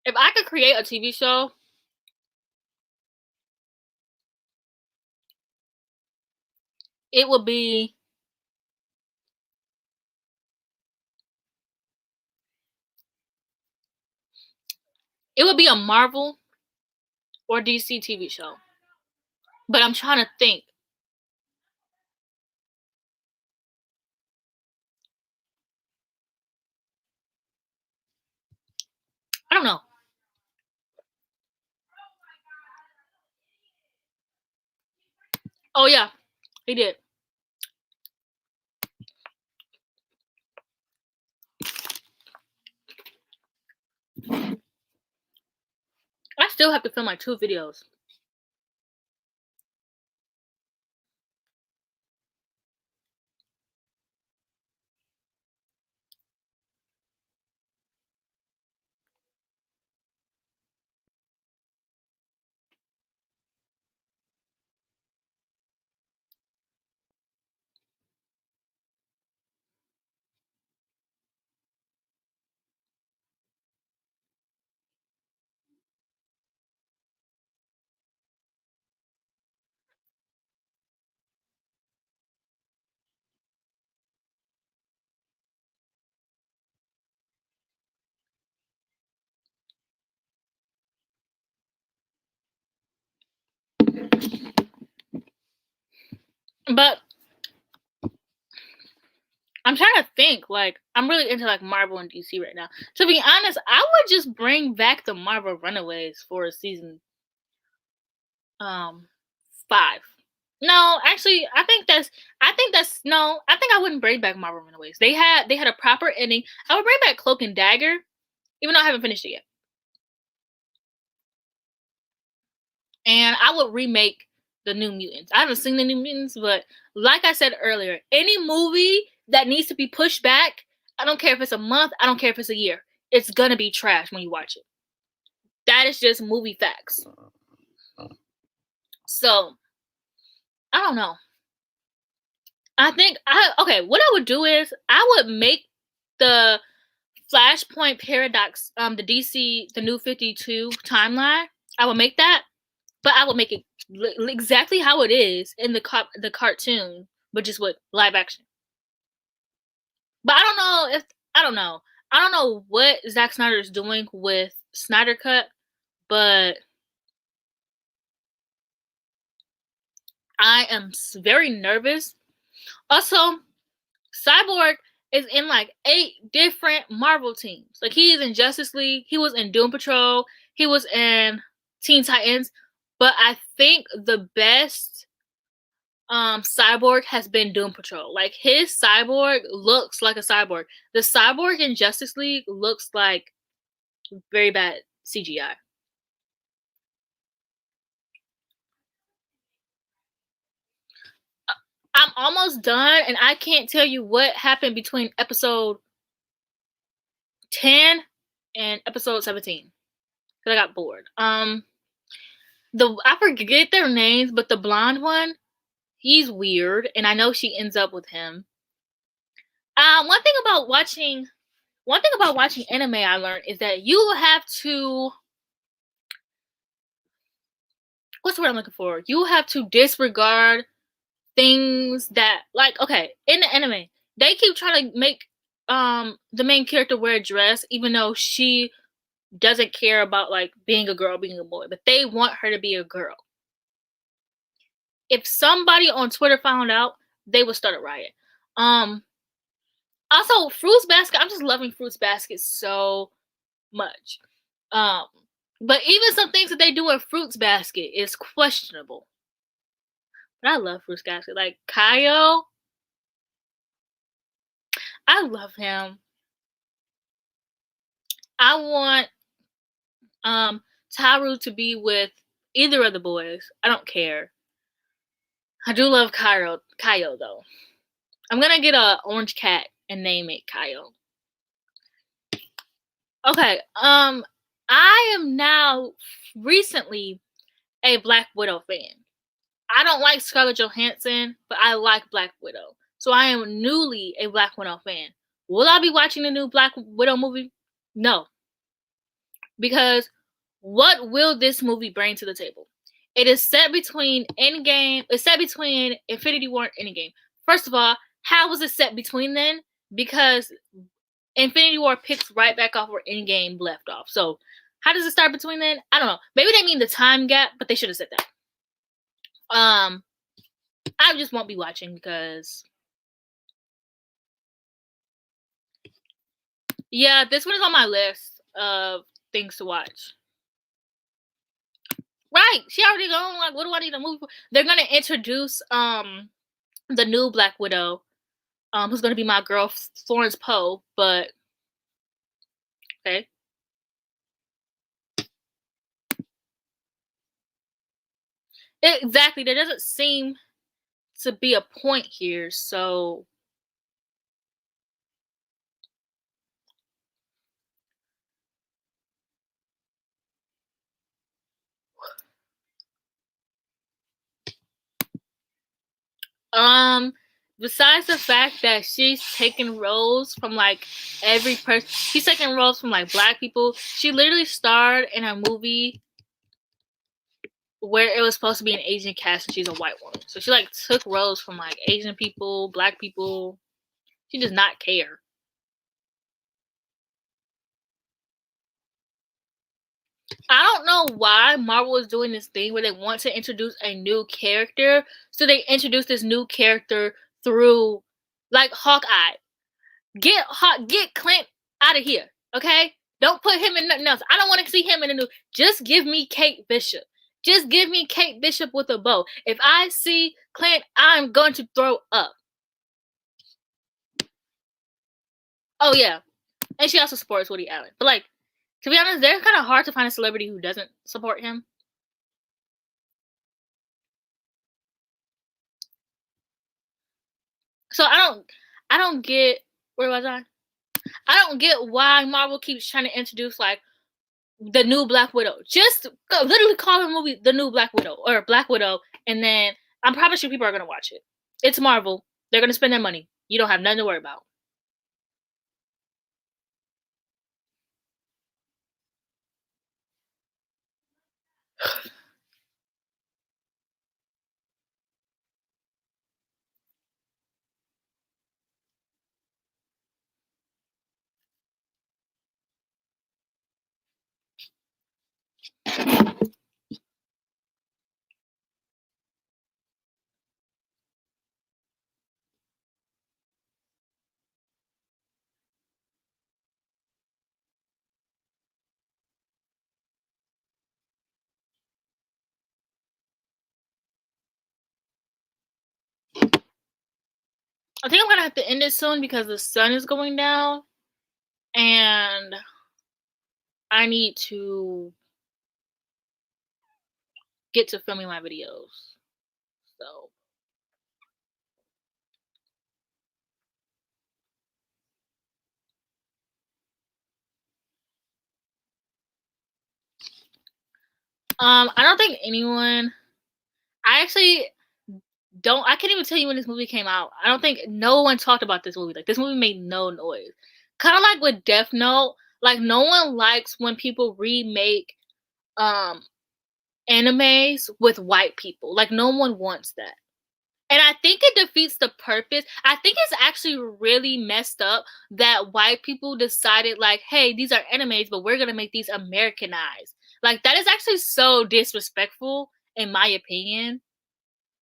If I could create a TV show, it would be a Marvel or DC TV show. But I'm trying to think. I don't know. Oh yeah, he did. I still have to film like 2 videos. But I'm trying to think, like, I'm really into like Marvel and DC right now. To be honest, I would just bring back the Marvel Runaways for season 5. No, actually, I think I wouldn't bring back Marvel Runaways. They had a proper ending. I would bring back Cloak and Dagger, even though I haven't finished it yet. And I would remake the New Mutants. I haven't seen the New Mutants, but like I said earlier, any movie that needs to be pushed back, I don't care if it's a month, I don't care if it's a year, it's gonna be trash when you watch it. That is just movie facts. So I don't know. What I would do is I would make the Flashpoint Paradox, the DC, the New 52 timeline. I would make that, but I would make it exactly how it is in the cartoon, but just with live action. But I don't know. I don't know what Zack Snyder is doing with Snyder Cut, but I am very nervous. Also, Cyborg is in like 8 different Marvel teams. Like he is in Justice League, he was in Doom Patrol, he was in Teen Titans, but I think the best Cyborg has been Doom Patrol. Like his Cyborg looks like a cyborg. The Cyborg in Justice League looks like very bad CGI. I'm almost done, and I can't tell you what happened between episode 10 and episode 17 because I got bored. I forget their names, but the blonde one, he's weird, and I know she ends up with him. One thing about watching anime I learned is that you have to, what's the word I'm looking for? You have to disregard things that, like, okay, in the anime, they keep trying to make the main character wear a dress even though she doesn't care about like being a girl, being a boy, but they want her to be a girl. If somebody on Twitter found out, they would start a riot. Also, Fruits Basket, I'm just loving Fruits Basket so much. Um, but even some things that they do in Fruits Basket is questionable. But I love Fruits Basket. Like Kyle, I love him. I want Taru to be with either of the boys. I don't care. I do love Kyle though. I'm gonna get a orange cat and name it Kyle. Okay. I am now recently a Black Widow fan. I don't like Scarlett Johansson, but I like Black Widow. So I am newly a Black Widow fan. Will I be watching the new Black Widow movie? No. Because what will this movie bring to the table? It is set between Infinity War and Endgame. First of all, how was it set between then? Because Infinity War picks right back off where Endgame left off. So how does it start between then? I don't know. Maybe they mean the time gap, but they should have said that. I just won't be watching because yeah, this one is on my list of things to watch. Right, she already gone. Like, what do I need a movie for? They're gonna introduce the new Black Widow, who's gonna be my girl Florence Poe. But okay, Exactly. There doesn't seem to be a point here, so um besides the fact that she's taking roles from like every person, she's taking roles from like black people. She literally starred in a movie where it was supposed to be an Asian cast and she's a white woman. So she like took roles from like Asian people, black people. She does not care. I don't know why Marvel is doing this thing where they want to introduce a new character. So they introduce this new character through like Hawkeye. Get Clint out of here, okay? Don't put him in nothing else. I don't want to see him in a new. Just give me Kate Bishop. Just give me Kate Bishop with a bow. If I see Clint, I'm going to throw up. Oh yeah, and she also supports Woody Allen. But like, to be honest, they're kind of hard to find a celebrity who doesn't support him. So I don't get where was I? I don't get why Marvel keeps trying to introduce like the new Black Widow. Just literally call the movie the new Black Widow or Black Widow, and then I'm probably sure people are gonna watch it. It's Marvel. They're gonna spend their money. You don't have nothing to worry about. I think I'm gonna have to end it soon because the sun is going down, and I need to get to filming my videos. So I don't think anyone. I actually don't. I can't even tell you when this movie came out. I don't think no one talked about this movie. Like this movie made no noise. Kind of like with Death Note. Like no one likes when people remake um animes with white people. Like no one wants that. And I think it defeats the purpose. I think it's actually really messed up that white people decided like, hey, these are animes, but we're gonna make these Americanized. Like that is actually so disrespectful, in my opinion.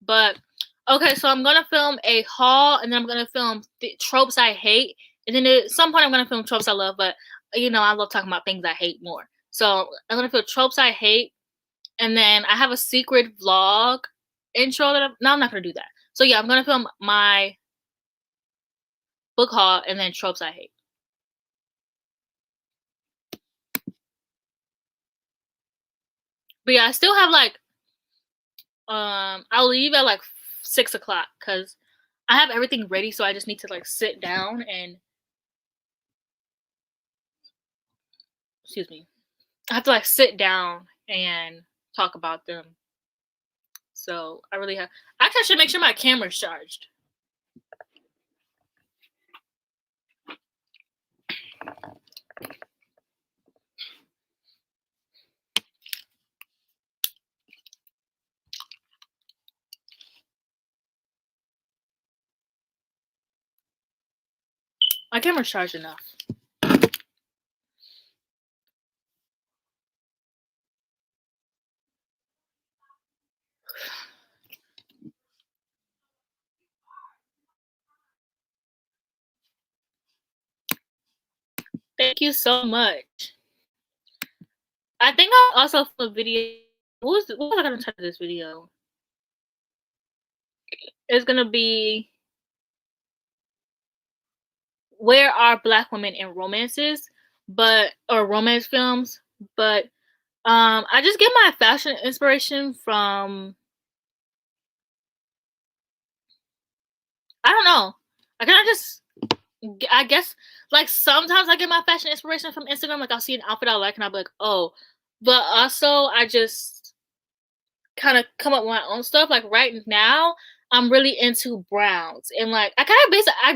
But okay, so I'm gonna film a haul, and then I'm gonna film tropes I hate, and then at some point I'm gonna film tropes I love. But you know, I love talking about things I hate more. So I'm gonna film tropes I hate, and then I have a secret vlog intro that no, I'm not gonna do that. So yeah, I'm gonna film my book haul and then tropes I hate. But yeah, I still have like I'll leave at like 6 o'clock because I have everything ready, so I just need to like sit down and excuse me. I have to like sit down and talk about them. So I really have. Actually, I should make sure my camera's charged. My camera's charged enough. Thank you so much. I think I'll also film a video. What was I gonna title this video? It's gonna be where are black women in romances, but or romance films. But I just get my fashion inspiration from don't know. I guess, like, sometimes I get my fashion inspiration from Instagram. Like, I'll see an outfit I like, and I'll be like, oh. But also, I just kind of come up with my own stuff. Like, right now, I'm really into browns, and like, I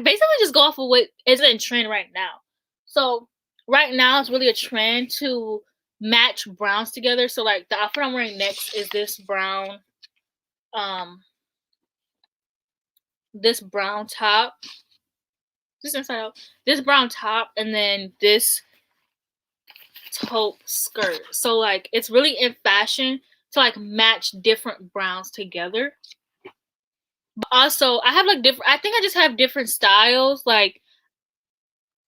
basically just go off of what is in trend right now. So right now, it's really a trend to match browns together. So like, the outfit I'm wearing next is um, this brown top, just inside out, this brown top, and then this taupe skirt. So like, it's really in fashion to like match different browns together. But also, I have like different. I think I just have different styles. Like,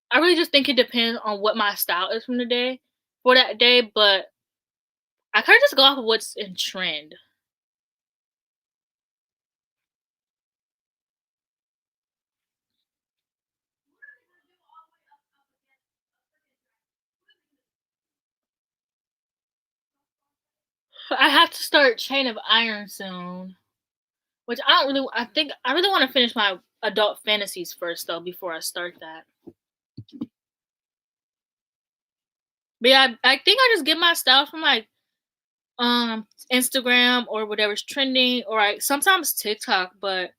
I really just think it depends on what my style is from the day for that day. But I kind of just go off of what's in trend. I have to start Chain of Iron soon, which I don't really. I think I really want to finish my adult fantasies first though before I start that. But yeah, I think I just get my style from like Instagram or whatever's trending, or like sometimes TikTok. But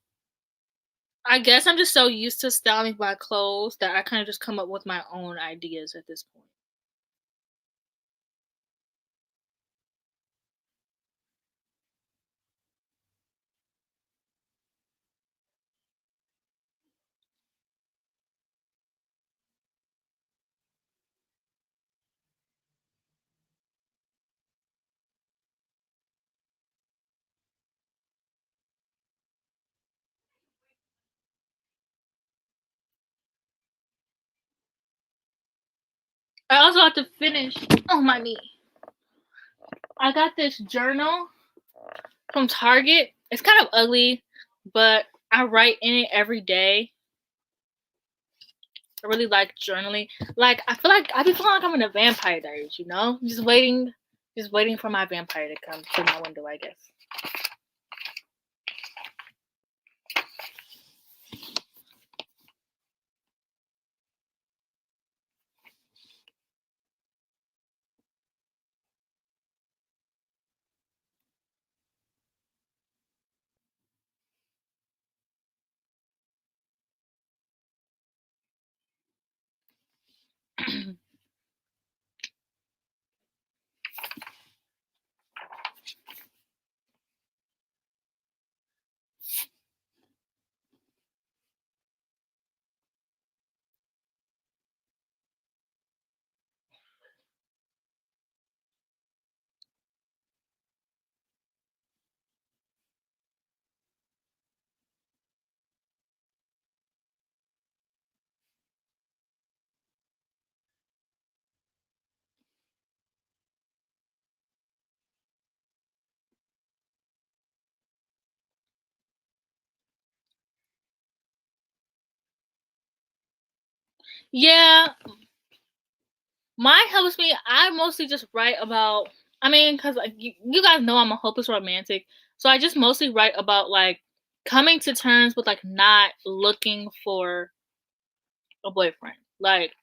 I guess I'm just so used to styling my clothes that I kind of just come up with my own ideas at this point. I also have to finish. Oh, my knee. I got this journal from Target. It's kind of ugly, but I write in it every day. I really like journaling. Like, I feel like I be feeling like I'm in a Vampire Diaries, you know? Just waiting for my vampire to come through my window, I guess. Yeah, mine helps me. I mostly just write about. I mean, because like you guys know I'm a hopeless romantic, so I just mostly write about like coming to terms with like not looking for a boyfriend. Like,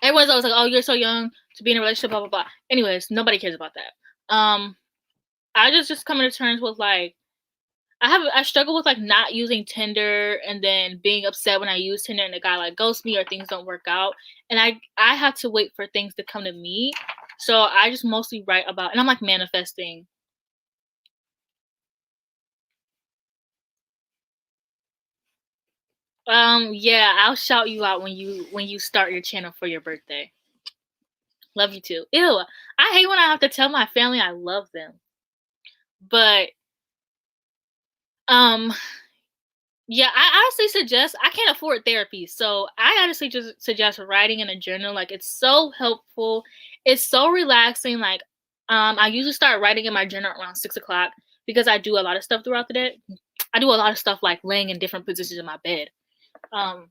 everyone's always like, "Oh, you're so young to be in a relationship." Blah blah blah. Anyways, nobody cares about that. I just coming to terms with like I struggle with like not using Tinder and then being upset when I use Tinder and the guy like ghosts me or things don't work out. And I have to wait for things to come to me. So I just mostly write about, and I'm like manifesting. Yeah, I'll shout you out when you start your channel for your birthday. Love you too. Ew, I hate when I have to tell my family I love them. But um yeah, I honestly suggest, I can't afford therapy, so I honestly just suggest writing in a journal. Like, it's so helpful. It's so relaxing. Like, I usually start writing in my journal around 6 o'clock because I do a lot of stuff throughout the day. I do a lot of stuff like laying in different positions in my bed. Um,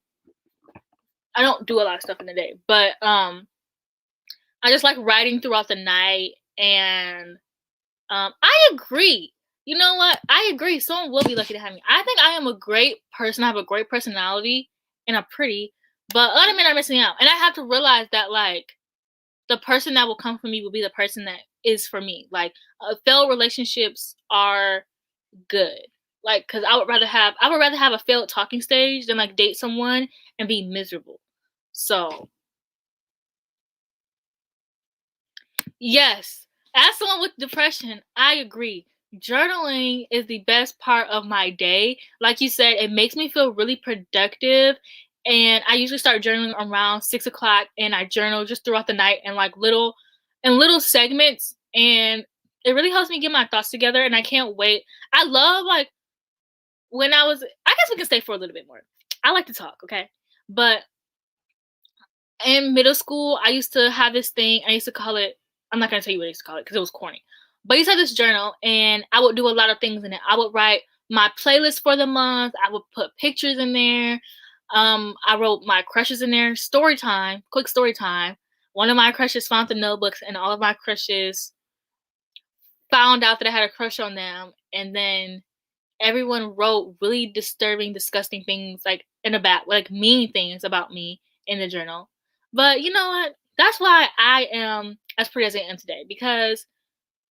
I don't do a lot of stuff in the day, but I just like writing throughout the night. And I agree. You know what? I agree. Someone will be lucky to have me. I think I am a great person. I have a great personality and I'm pretty, but other men are missing out. And I have to realize that, like, the person that will come for me will be the person that is for me. Like, failed relationships are good. Like, cause I would rather have a failed talking stage than like date someone and be miserable. So yes, as someone with depression, I agree. Journaling is the best part of my day. Like you said, it makes me feel really productive. And I usually start journaling around 6 o'clock, and I journal just throughout the night and like little segments. And it really helps me get my thoughts together. And I can't wait. I love like I guess we can stay for a little bit more. I like to talk, okay? But in middle school, I used to have this thing. I used to call it. I'm not gonna tell you what I used to call it because it was corny. But I used to have this journal, and I would do a lot of things in it. I would write my playlist for the month. I would put pictures in there. I wrote my crushes in there. Story time, quick story time. One of my crushes found the notebooks, and all of my crushes found out that I had a crush on them. And then everyone wrote really disturbing, disgusting things, like in the back, like mean things about me in the journal. But you know what? That's why I am as pretty as I am today, because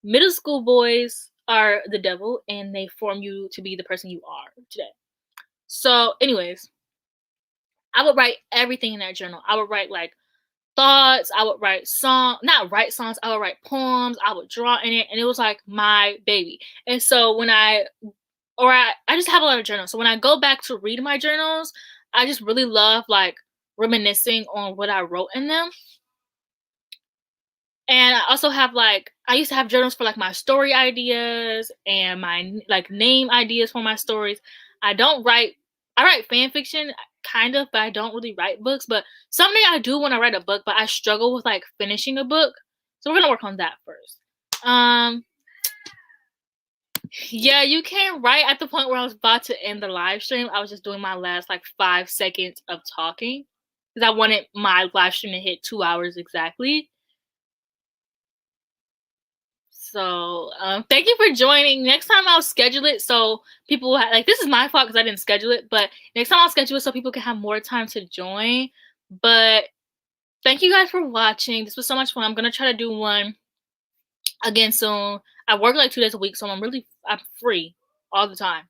middle school boys are the devil and they form you to be the person you are today. So, anyways, I would write everything in that journal. I would write like thoughts, I would write not write songs, I would write poems, I would draw in it, and it was like my baby. And so when I just have a lot of journals. So when I go back to read my journals, I just really love like reminiscing on what I wrote in them. And I also have like I used to have journals for like my story ideas and my like name ideas for my stories. I don't write I write fan fiction kind of, but I don't really write books. But someday I do want to write a book, but I struggle with like finishing a book. So we're gonna work on that first. Um Yeah, you can. Right at the point where I was about to end the live stream, I was just doing my last like 5 seconds of talking because I wanted my live stream to hit 2 hours exactly. So, thank you for joining. Next time I'll schedule it so people like this is my fault because I didn't schedule it, but next time I'll schedule it so people can have more time to join. But thank you guys for watching. This was so much fun. I'm gonna try to do one again soon. I work like 2 days a week, so I'm free all the time.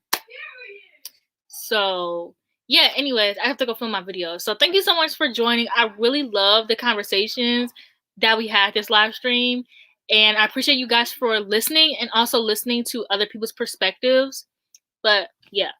So yeah, anyways, I have to go film my video. So thank you so much for joining. I really love the conversations that we had this live stream. And I appreciate you guys for listening and also listening to other people's perspectives. But yeah.